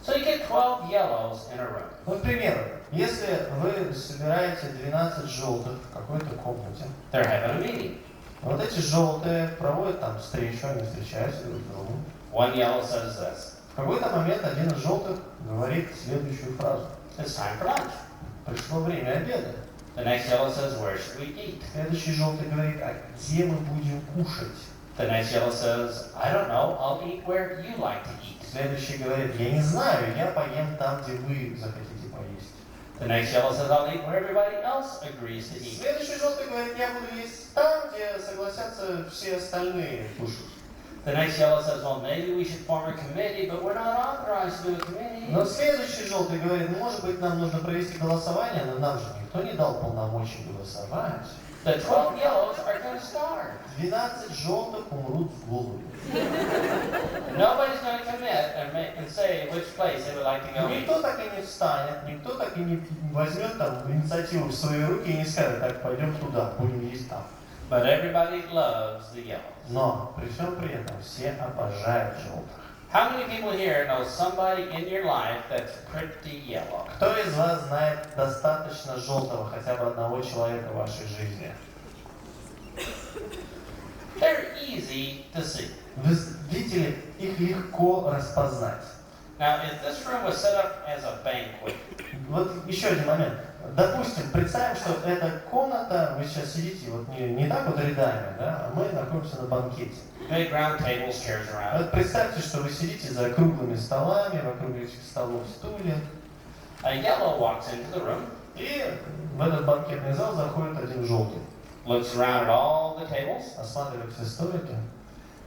So you get 12 yellows in a room. Вот, к примеру, если вы собираете 12 желтых в какой-то комнате, They're having a meeting. Вот эти желтые проводят там встречу, они встречаются друг с другом. One yellow says this. В какой-то момент один из желтых говорит следующую фразу. It's time for lunch. Пришло время обеда. The next yellow says, where should we eat? Следующий желтый говорит, а где мы будем кушать? The next yellow says, I don't know, I'll eat where you like to eat. Следующий говорит, я не знаю, я поем там, где вы захотите поесть. The next yellow says, I'll eat where everybody else agrees to eat. Следующий желтый говорит, я буду есть там, где согласятся все остальные кушать. The next yellow says, well, maybe we should form a committee, but we're not authorized to do a committee. Но следующий желтый говорит, может быть, нам нужно провести голосование, но нам же никто не дал полномочий голосовать. The 12 yellows are going to starve. 12 желтых умрут с голоду. Nobody's going to commit and say which place they would like to go eat. Никто так и не встанет, никто так и не возьмет там инициативу в свои руки и не скажет, так, пойдем туда, будем есть там. But everybody loves the yellows. Но при всем при этом все обожают желтых. How many people here know somebody in your life that's pretty yellow? Кто из вас знает достаточно желтого, хотя бы одного человека в вашей жизни? They're easy to see. Вы видели, их легко распознать. Now, if this room was set up as a banquet, Вот еще один момент. Допустим, представим, что эта комната, вы сейчас сидите вот не так вот рядами, да, а мы находимся на банкете. big round tables, chairs around. Вот представьте, что вы сидите за круглыми столами, вокруг этих столов стулья, A yellow walks into the room, и в этот банкетный зал заходит один желтый. looks around at all the tables. Осматривает все столики.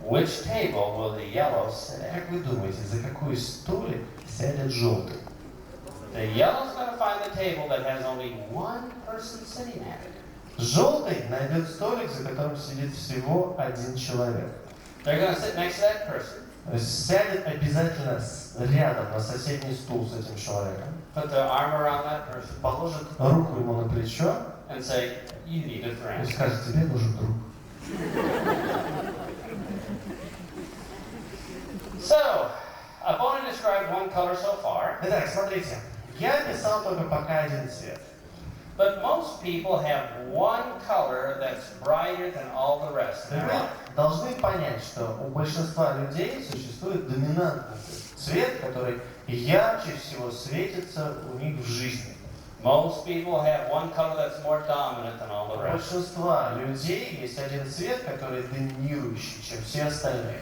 Which table will the yellow sit at? Как вы думаете, за какой столик сядет желтый? The yellow's going to find the table that has only one person sitting at it. Желтый найдет столик, за которым сидит всего один человек. They're going to sit next to that person, То есть сядет обязательно рядом на соседний стул с этим человеком, put their arm around that person, положит руку ему на плечо and say, you need a и friend. скажет, тебе нужен друг. So, I've only described one color so far, Итак, смотрите, я описал только пока один цвет. but most people have one color that's brighter than all the rest in their Вы life. должны понять, что у большинства людей существует доминантный цвет, который ярче всего светится у них в жизни. Most people have one color that's more dominant than all У the rest. большинства людей есть один цвет, который доминирующий, чем все остальные.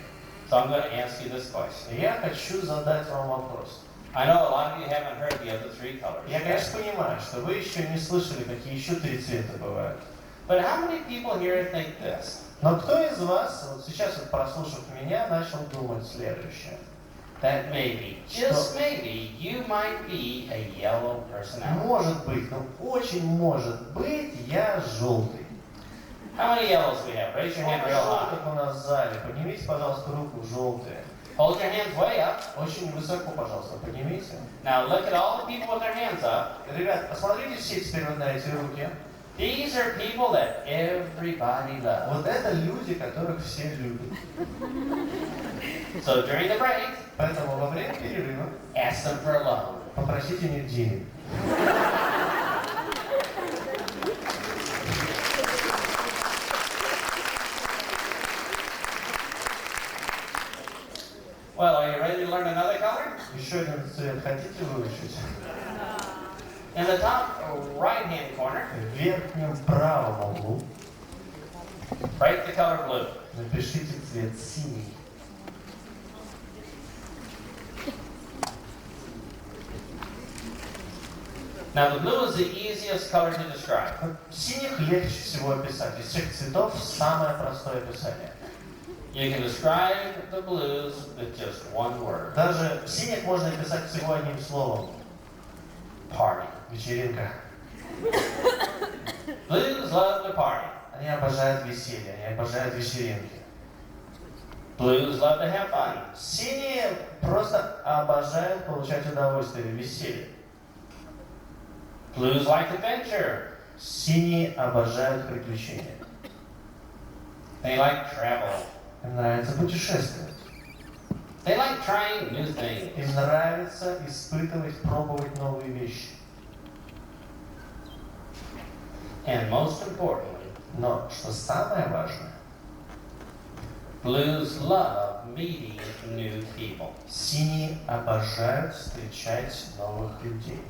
So I'm going to ask you this question. И я хочу задать вам вопрос. I know a lot of you haven't heard the other three colors. Я, конечно, понимаю, что вы еще не слышали, какие еще три цвета бывают. But how many people here think this? Но кто из вас, вот сейчас вот прослушав меня, начал думать следующее? That maybe, just maybe, you might be a yellow personality. Может быть, ну очень может быть, я желтый. How many yellows we have? Raise your hand Сколько real high. желтых у нас в зале? Поднимите, пожалуйста, руку желтые. Hold your hands way up. Очень высоко, пожалуйста, поднимите. Now look at all the people with their hands up. Ребят, посмотрите все теперь вот на эти руки. These are people that everybody loves. Вот это люди, которых все любят. So during the break, Поэтому во время перерыва ask them for a loan. попросите у них денег. Well, are you ready to learn another color? Еще один цвет хотите выучить? In the top right-hand corner, В верхнем правом углу write the color blue. напишите цвет синий. Now the blue is the easiest color to describe. Синих легче всего описать. Из всех цветов самое простое описание. You can describe the blues with just one word. Даже синих можно описать всего одним словом. Party. Вечеринка. Blues love to party. Они обожают веселье, они обожают вечеринки. Blues love to have fun. Синие просто обожают получать удовольствие, веселье. Blues like adventure. Синие обожают приключения. They like travel. Им нравится путешествовать. They like trying new things. Им нравится испытывать, пробовать новые вещи. And most importantly, Но что самое важное, Blues love meeting new people. синие обожают встречать новых людей.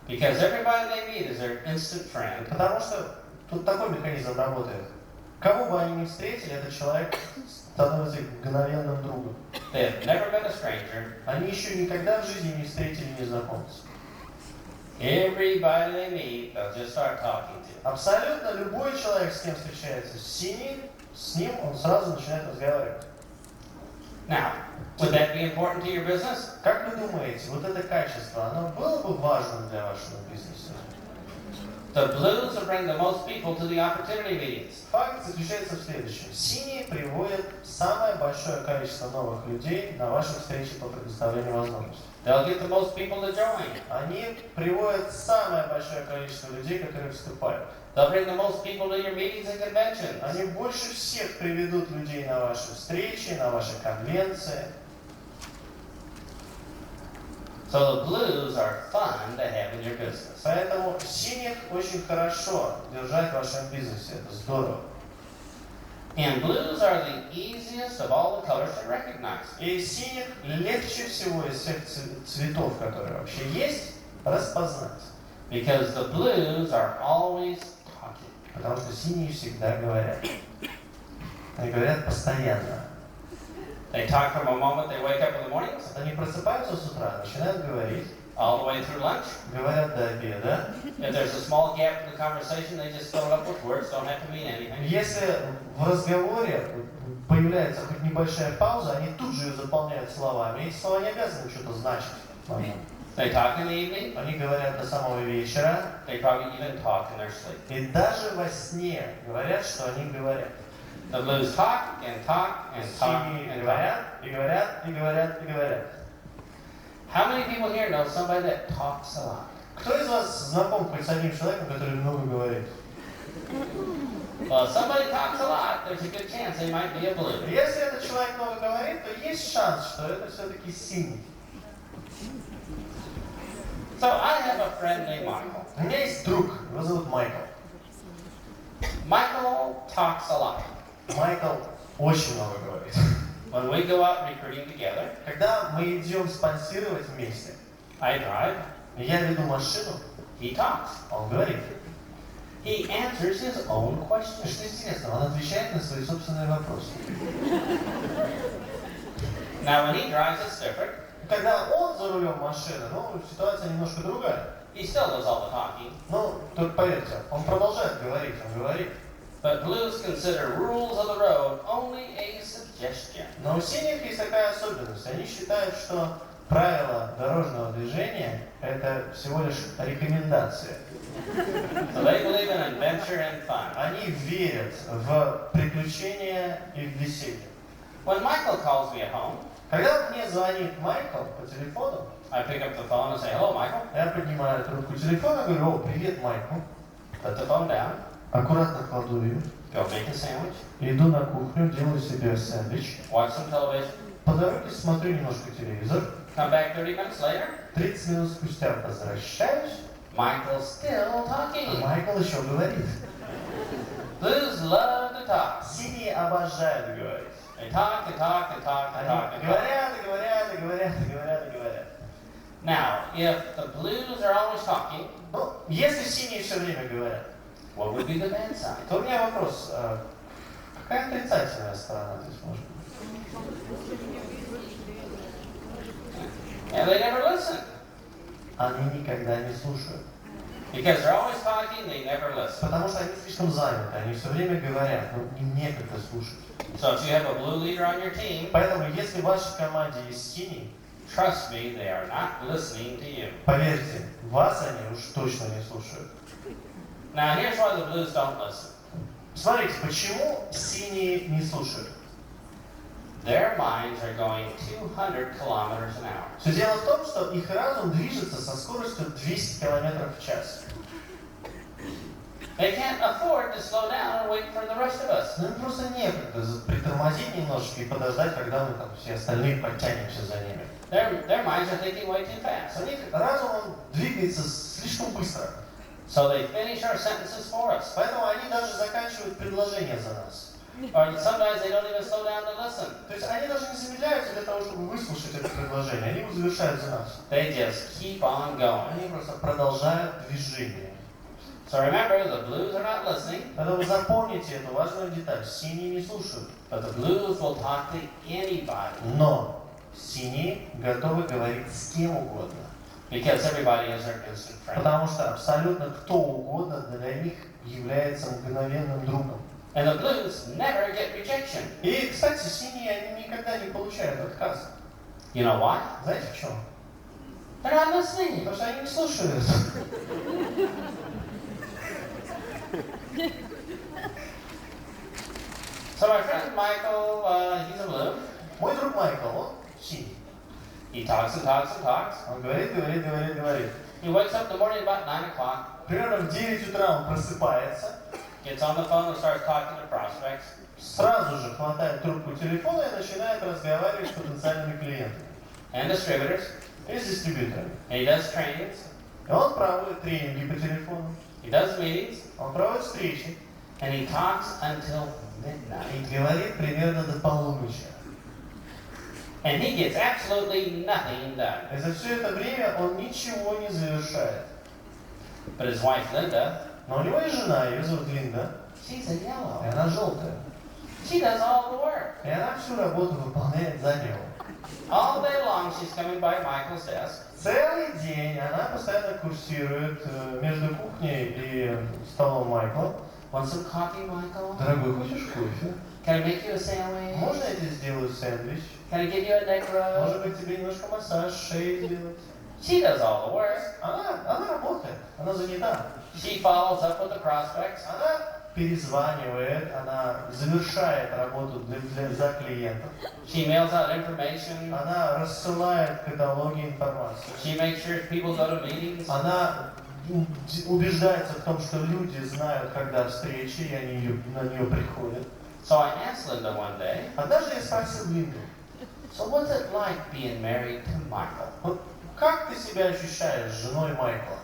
Because everybody they meet is their instant friend. Потому что тут такой механизм работает. Кого бы они ни встретили, этот человек становится их мгновенным другом. They have never been a stranger. Они еще никогда в жизни не встретили незнакомца. Everybody they meet, they'll just start talking to. Абсолютно любой человек, с кем встречается синий, с ним он сразу начинает разговаривать. Now, would that be important to your business? Как вы думаете, вот это качество, оно было бы важным для вашего бизнеса? The blues will bring the most people to the opportunity meetings. Факт заключается в следующем. Синие приводят самое большое количество новых людей на ваши встречи по предоставлению возможностей. They'll get the most people to join. Они приводят самое большое количество людей, которые вступают. They'll bring the most people to your meetings and conventions. Они больше всех приведут людей на ваши встречи, на ваши конвенции. So the blues are fun to have in your business. Поэтому синих очень хорошо держать в вашем бизнесе. Это здорово. And blues are the easiest of all the colors to recognize. И синих легче всего из всех цветов, которые вообще есть, распознать. Because the blues are always talking. Потому что синие всегда говорят. Они говорят постоянно. They talk from a moment they wake up in the mornings, Они просыпаются с утра, начинают говорить, all the way through lunch. говорят до обеда. If there's a small gap in the conversation, they just fill it up with words, don't have to mean anything. Если в разговоре появляется хоть небольшая пауза, они тут же ее заполняют словами. Эти слова не обязаны что-то значить. They talk in the evening, Они говорят до самого вечера. they probably even talk in their sleep. И даже во сне говорят, что они говорят. The blues talk and talk and talk Синие and talk. говорят, и говорят, и говорят, и говорят. How many people here know somebody that talks a lot? Кто из вас знаком хоть с одним человеком, который много говорит? Well, if somebody talks a lot, there's a good chance they might be a blue. Если этот человек много говорит, то есть шанс, что это все-таки синий. So I have a friend named Michael. У меня есть друг, его зовут Майкл. Michael talks a lot. Майкл очень много говорит. When we go out recruiting together, Когда мы идем спонсировать вместе, I drive, я веду машину, he talks. он говорит. He answers his own questions. Что интересно, он отвечает на свои собственные вопросы. Now when he drives, it's different. Когда он за рулем машины, ситуация немножко другая. He still does all the talking. Только поверьте, он продолжает говорить, он говорит. But blues consider rules of the road only a suggestion. Но у синих есть такая особенность. Они считают, что правила дорожного движения – это всего лишь рекомендация. So they believe in adventure and fun. Они верят в приключения и в веселье. When Michael calls me at home, Когда мне звонит Майкл по телефону, I pick up the phone and say, "Hello, Michael." я поднимаю трубку телефона и говорю: «О, привет, Майкл». Put the phone down. Аккуратно кладу ее, Go make a sandwich. иду на кухню, делаю себе сэндвич. Watch some television. По дороге смотрю немножко телевизор. Come back 30 minutes later. 30 минут спустя возвращаюсь, Michael's still а talking. Майкл еще говорит. Blues love to talk. Синие обожают говорить. They talk and talk and talk and talk Они and talk. говорят, и говорят, и говорят, и говорят, и говорят. Now, if the blues are always talking, Если синие все время говорят, what would be the bad side? то у меня вопрос, какая отрицательная сторона здесь может быть? And they never listen. Они никогда не слушают. Because they're always talking, they never listen. Потому что они слишком заняты, они все время говорят, но им некогда слушать. So if you have a blue leader on your team, Поэтому, если в вашей команде есть синий, trust me, they are not listening to you. поверьте, вас они уж точно не слушают. Now here's why the blues don't listen. Смотрите, почему синие не слушают? Their minds are going 200 kilometers an hour. Все дело в том, что их разум движется со скоростью 200 км в час. They can't afford to slow down and wait for the rest of us. Но им просто некогда притормозить немножечко и подождать, когда мы там все остальные подтянемся за ними. Their minds are thinking way too fast. У них разум он двигается слишком быстро. So they finish our sentences for us. Поэтому они даже заканчивают предложения за нас. Or sometimes they don't even slow down to listen. То есть они даже не замедляются для того, чтобы выслушать это предложение. Они его завершают за нас. They just keep on going. Они просто продолжают движение. So remember, the blues are not listening, Поэтому запомните эту важную деталь. Синие не слушают. but the blues will talk to anybody. Но синие готовы говорить с кем угодно. Because everybody is their instant friend. Потому что абсолютно кто угодно для них является мгновенным другом. And the blues never get rejection. И, кстати, синие, они никогда не получают отказ. You know why? Знаете в чем? They're not listening. Потому что они не слушают. So my friend Michael, he's a blue. Мой друг Майкл, он синий. He talks and talks and talks. Он говорит. He wakes up in the morning about 9 o'clock, Примерно в 9 утра он просыпается, gets on the phone and starts talking to prospects. сразу же хватает трубку телефона и начинает разговаривать с потенциальными клиентами And distributors. и с дистрибьюторами. And he does trainings. И он проводит тренинги по телефону, He does meetings. он проводит встречи And he talks until midnight. и говорит примерно до полуночи. And he gets absolutely nothing done. И за все это время он ничего не завершает. But his wife Linda, Но у него есть жена, ее зовут Линда, she's a и yellow. она желтая. She does all the work. И она всю работу выполняет за него. All day long she's coming by Michael's desk. Целый день она постоянно курсирует между кухней и столом Майкла. Want some coffee, Michael? Дорогой, хочешь кофе? Can I make you a sandwich? Можно я тебе сделаю сэндвич? Can I give you a neck rub? Может быть, тебе немножко массаж шеи сделать? She does all the work. Она работает, она занята. She follows up with the prospects. Она перезванивает, она завершает работу за клиентов. She mails out information. Она рассылает каталоги информации. She makes sure people go to meetings. Она убеждается в том, что люди знают, когда встречи, и они на нее приходят. So I asked Linda one day, Однажды я спросил Линду, so what's it like being married to Michael? вот как ты себя ощущаешь с женой Майкла?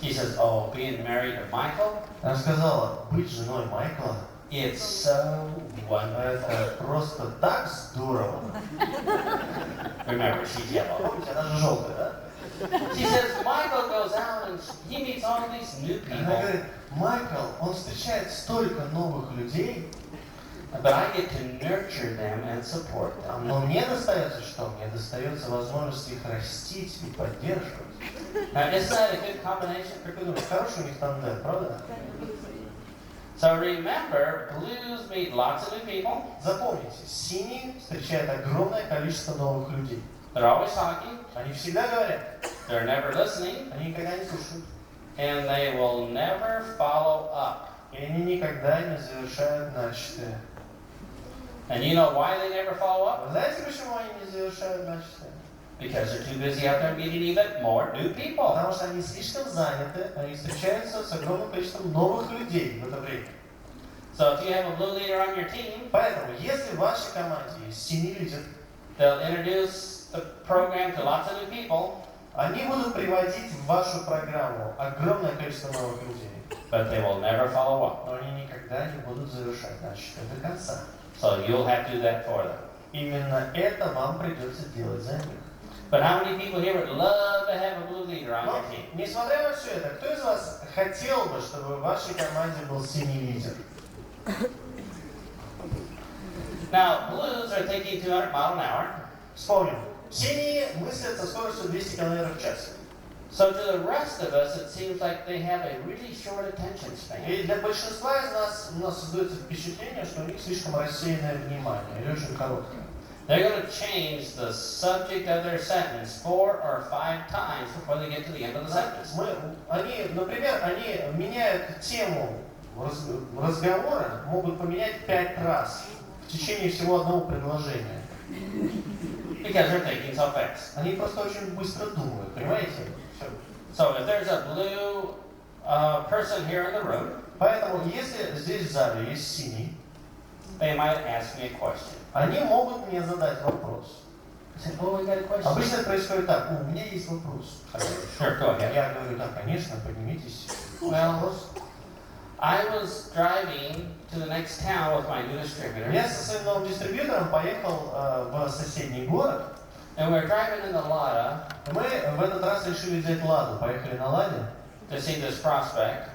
She says, oh, being married to Michael, Она сказала, быть женой Майкла, it's so wonderful. это просто так здорово. Remember, she's yellow. Помните, она же желтая, да? She says, Michael goes out and he meets all these new Она people, говорит, Майкл, он встречает столько новых людей, but I get to nurture them and support them. но мне достается что? Мне достается возможность их растить и поддерживать. Now, isn't that a good combination? Как вы думаете, хороший у них тандем, правда? So remember, blues meet lots of new people. Запомните, синий встречает огромное количество новых людей. They're always talking. Они всегда говорят, They're never listening. они никогда не слушают. And they will never follow up. И они никогда не завершают начатое. And you know why they never follow up? Вы знаете, почему они не завершают начатое? Because they're too busy out there meeting even more new people. Потому что они слишком заняты, они встречаются с огромным количеством новых людей в это время. So if you have a blue leader on your team, Поэтому, если в вашей команде есть синий лидер, they'll introduce the program to lots of new people, они будут приводить в вашу программу огромное количество новых людей. but they will never follow up. Но они никогда не будут завершать начатое до конца. So you'll have to do that for them. Именно это вам придется делать за них. But how many people here would love to have a blue leader on Но, your team? несмотря на все это, кто из вас хотел бы, чтобы в вашей команде был синий лидер? Now, blues are thinking 200 miles an hour. Вспомним. Синие мыслят со скоростью 200 км в час. So to the rest of us, it seems like they have a really short attention span. И для большинства из нас у нас создается впечатление, что у них слишком рассеянное внимание или очень короткое. They're going to change the subject of their sentence 4 or 5 times before they get to the end of the sentence. Например, они меняют тему разговора, могут поменять 5 раз в течение всего одного предложения. Because they're thinking so fast. Они просто очень быстро думают, понимаете? Все. So if there's a blue person here in the room, Поэтому, если здесь в зале есть синий, they might ask me a question. они могут мне задать вопрос. I said, oh, we got a question. Обычно это происходит так. У меня есть вопрос. Sure, go ahead. Я говорю, да, конечно, поднимитесь. Well, I was driving to the next town with my new distributor. Я со своим новым дистрибьютором поехал в соседний город. And we were driving in the Lada Мы в этот раз решили взять Ладу. Поехали на Ладе, to see this prospect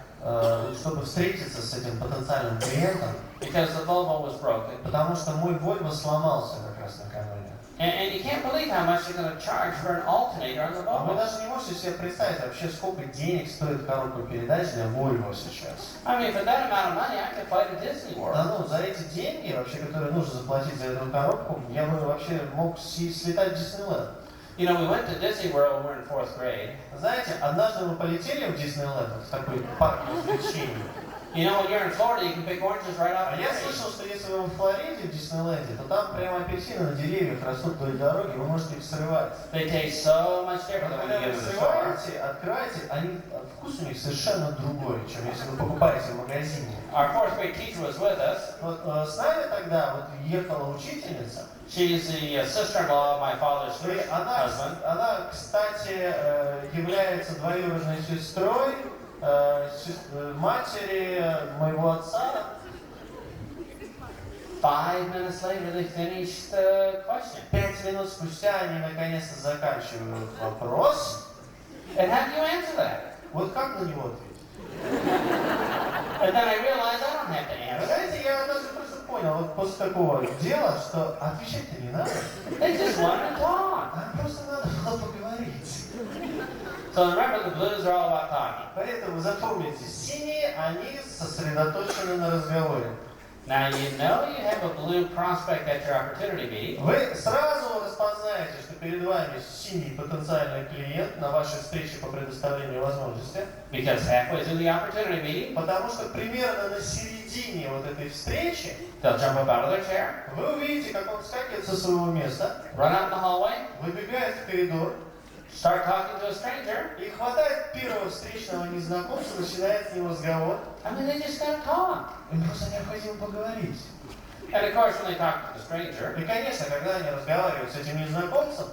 чтобы встретиться с этим потенциальным клиентом. because the Volvo was broken. Потому что мой Volvo сломался как раз накануне. And you can't believe how much they're going to charge for an alternator on the Вы Volvo. даже не можете себе представить вообще, сколько денег стоит коробка передач для Volvo сейчас. I mean, for that amount of money, I could fly to Disney Да World. ну, за эти деньги, вообще, которые нужно заплатить за эту коробку, я бы вообще мог слетать в Диснейленд. You know, we went to Disney World when we were in 4th grade. Знаете, однажды мы полетели в Диснейленд, в такой парк развлечений. You know, when you're in Florida, you can pick oranges right off А the я tree. слышал, что если вы в Флориде, в Диснейленде, то там прямо апельсины на деревьях растут вдоль дороги, вы можете их срывать. They taste so much different than when Когда you вы get to the store. срываете, открываете, вкус у них совершенно другой, чем если вы покупаете в магазине. Our 4th grade teacher was with us. Вот с нами тогда вот ехала учительница, She's the sister-in-law of my father's и husband. она, кстати, является двоюродной сестрой матери моего отца. 5 minutes later, they finished the question. 5 минут спустя они наконец-то заканчивают вопрос. And how do you answer that? Вот как на него ответить? And then I realized I don't have to Вы answer. знаете, я однажды просто понял, вот после такого дела, что отвечать-то не надо. They just wanted to talk. А просто надо было поговорить. So remember, the blues are all about talking. Поэтому запомните, синие, они сосредоточены на разговоре. Now you know you have a blue prospect at your opportunity meeting Вы сразу распознаете, что перед вами синий потенциальный клиент на вашей встрече по предоставлению возможности, because halfway through the opportunity meeting, потому что примерно на середине вот этой встречи they'll jump up out of their chair, вы увидите, как он вскакивает со своего места, run out in the hallway, выбегает в коридор start talking to a stranger. и хватает первого встречного незнакомца, начинает с ним разговор. I mean, they just gotta talk. Им просто необходимо поговорить. And of course, when they talk to the stranger, И, конечно, когда они разговаривают с этим незнакомцем,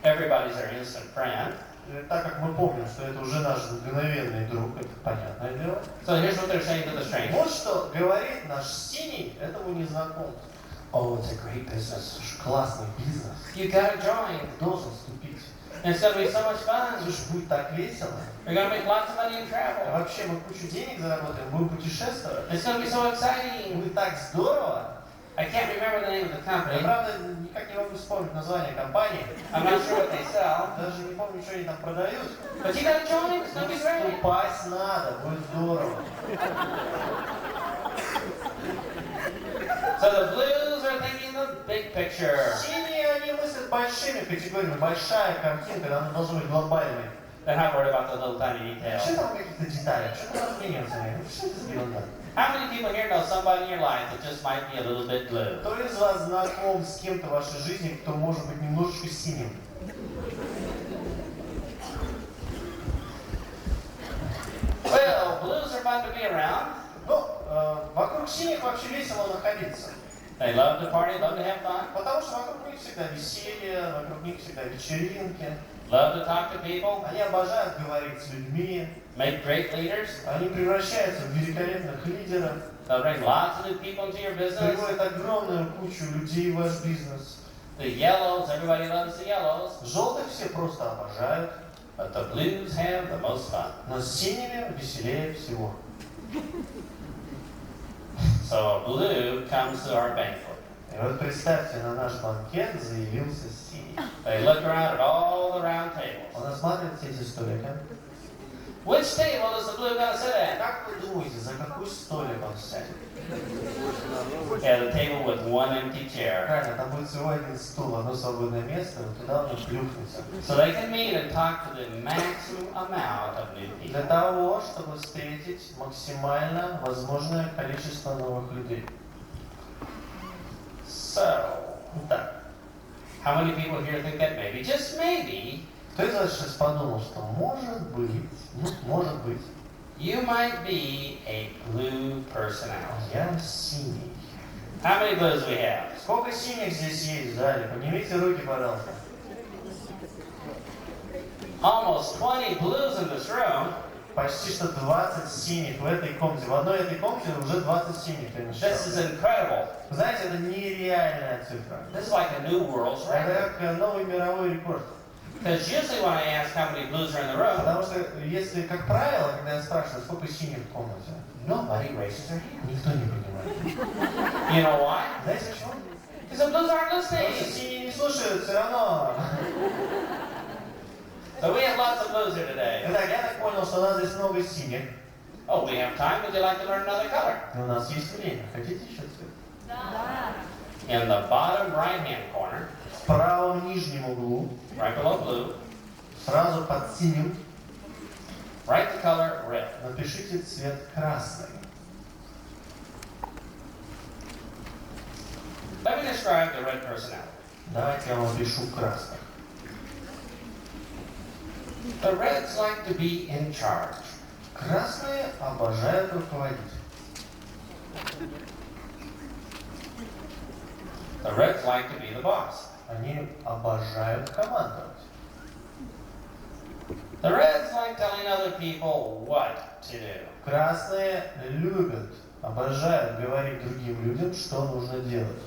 everybody's their instant friend. так как мы помним, что это уже наш мгновенный друг, это понятное дело. So here's what they're saying to the stranger. Вот что говорит наш синий этому незнакомцу. Oh, it's a great business. Классный бизнес. You gotta join. Ты должен вступить. It's gonna be so much fun. Слушай, будет так весело. We're gonna make lots of money and travel. Вообще мы кучу денег заработаем, будем путешествовать. It's gonna be so exciting. Будет так здорово. I can't remember the name of the Я, company. правда, никак не могу вспомнить название компании. I'm not sure what they sell. Даже не помню, что они там продают. But you gotta join. It's gonna be great. Вступать надо, будет здорово. So the blues are thinking the big picture. Синие, они мыслят большими категориями. Большая картинка, она должна быть глобальной. They're not worried about the little tiny Что details. там каких-то деталей? Что там размениваться? Что это за ерунда? How many people here know somebody in your life that just might be a little bit blue? Кто из вас знаком с кем-то в вашей жизни, кто может быть немножечко синим? Well, blues are fun to be around. Ну, вокруг синих вообще весело находиться. They love to party, love to have fun, Потому что вокруг них всегда веселье, вокруг них всегда вечеринки. love to talk to people, Они обожают говорить с людьми. make great leaders. Они превращаются в великолепных лидеров. They'll bring lots of new people into your business. Приводят огромную кучу людей в ваш бизнес. The yellows, everybody loves the yellows, Желтых все просто обожают. but the blues have the most fun. Но с синими веселее всего. So a blue comes to our banquet. И вот представьте, на наш банкет заявился синий. They look around at all the round tables. Он осматривает все эти столики. Which table is the blue going to sit at? Как вы думаете, за какой столик он сядет? Yeah, the table with one empty chair. Правильно, там будет всего один стул, одно свободное место, вот туда он и плюхнется. So they can meet and talk to the maximum amount of new Для people. того, чтобы встретить максимально возможное количество новых людей. So, Итак, how many people here think that maybe, just maybe, кто из вас сейчас подумал, что может быть, you might be a blue personality? я синий. How many blues we have? Сколько синих здесь есть в зале? Поднимите руки, пожалуйста. Almost 20 blues in this room. Почти что 20 синих в этой комнате. В одной этой комнате уже 20 синих. This is incredible. Вы знаете, это нереальная цифра. This is like a new world's record. Это как новый мировой рекорд. Because usually when I ask how many blues are in the room, Потому что, если, как правило, когда я спрашиваю, сколько синих в комнате, nobody raises their hand. никто не поднимает. You know why? Знаете почему? Because the blues aren't Потому что listening. синие не слушают все равно. So we have lots of blues here today. Итак, я так понял, что у нас здесь много синих. Oh, we have time. Would you like to learn another color? И у нас есть время. Хотите еще цвет? In the bottom right-hand corner, В правом нижнем углу, right below blue, сразу под синим, write the color red. напишите цвет красный. Let me describe the red personality. Давайте я вам опишу красных. The reds like to be in charge. Красные обожают руководить. The reds like to be the boss. Они обожают командовать. The reds like telling other people what to do. Красные любят, обожают говорить другим людям, что нужно делать.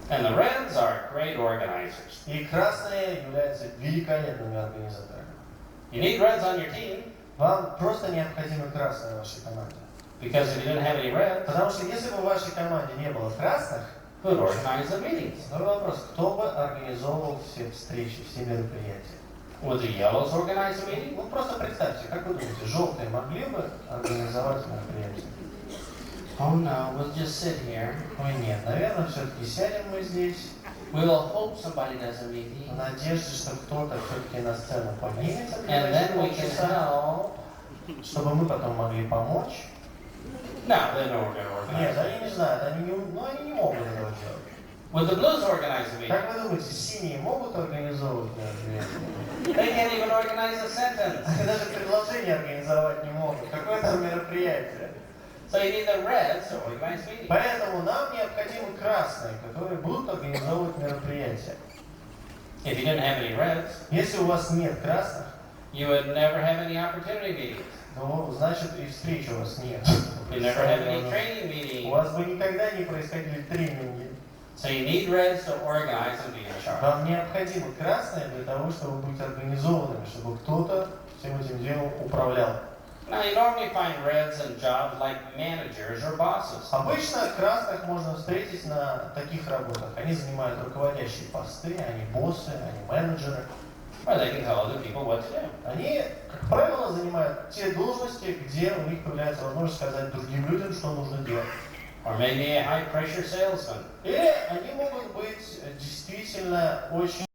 And the reds are great organizers. И красные являются великолепными организаторами. You need reds on your team Вам просто необходимы красные в вашей команде. because if you didn't have any reds, Потому что если бы в вашей команде не было красных, who'd organize the meetings? второй вопрос, кто бы организовывал все встречи, все мероприятия? Would the yellows organize the meeting? Ну просто представьте, как вы думаете, желтые могли бы организовать мероприятие? Oh no, we'll just sit here. Ой, нет, наверное, все-таки сядем мы здесь We'll hope somebody does a в meeting. надежде, что кто-то все-таки на сцену поднимется, And then we can help. чтобы мы потом могли помочь. No, they know we're going to Нет, organize. они не знают, они не могут этого делать. Would the blues organize the meeting? Как вы думаете, синие могут организовывать мероприятие? They can't even organize a sentence. Они даже предложение организовать не могут. Какое-то мероприятие. So you need the reds to organize meetings. Поэтому нам необходимы красные, которые будут организовывать мероприятия. If you didn't have any reds, Если у вас нет красных, you would never have any opportunity meetings. ну, значит и встреч у вас нет. You never have any training У meetings. вас бы никогда не происходили тренинги. So you need reds to organize and be in charge. Вам необходимы красные для того, чтобы быть организованными, чтобы кто-то всем этим делом управлял. Now you normally find reds in jobs like managers or bosses. Обычно красных можно встретить на таких работах. Они занимают руководящие посты, они боссы, они менеджеры. Where they can tell other people what to do. Они, как правило, занимают те должности, где у них появляется возможность сказать другим людям, что нужно делать. Or maybe a high pressure salesman. Или они могут быть действительно очень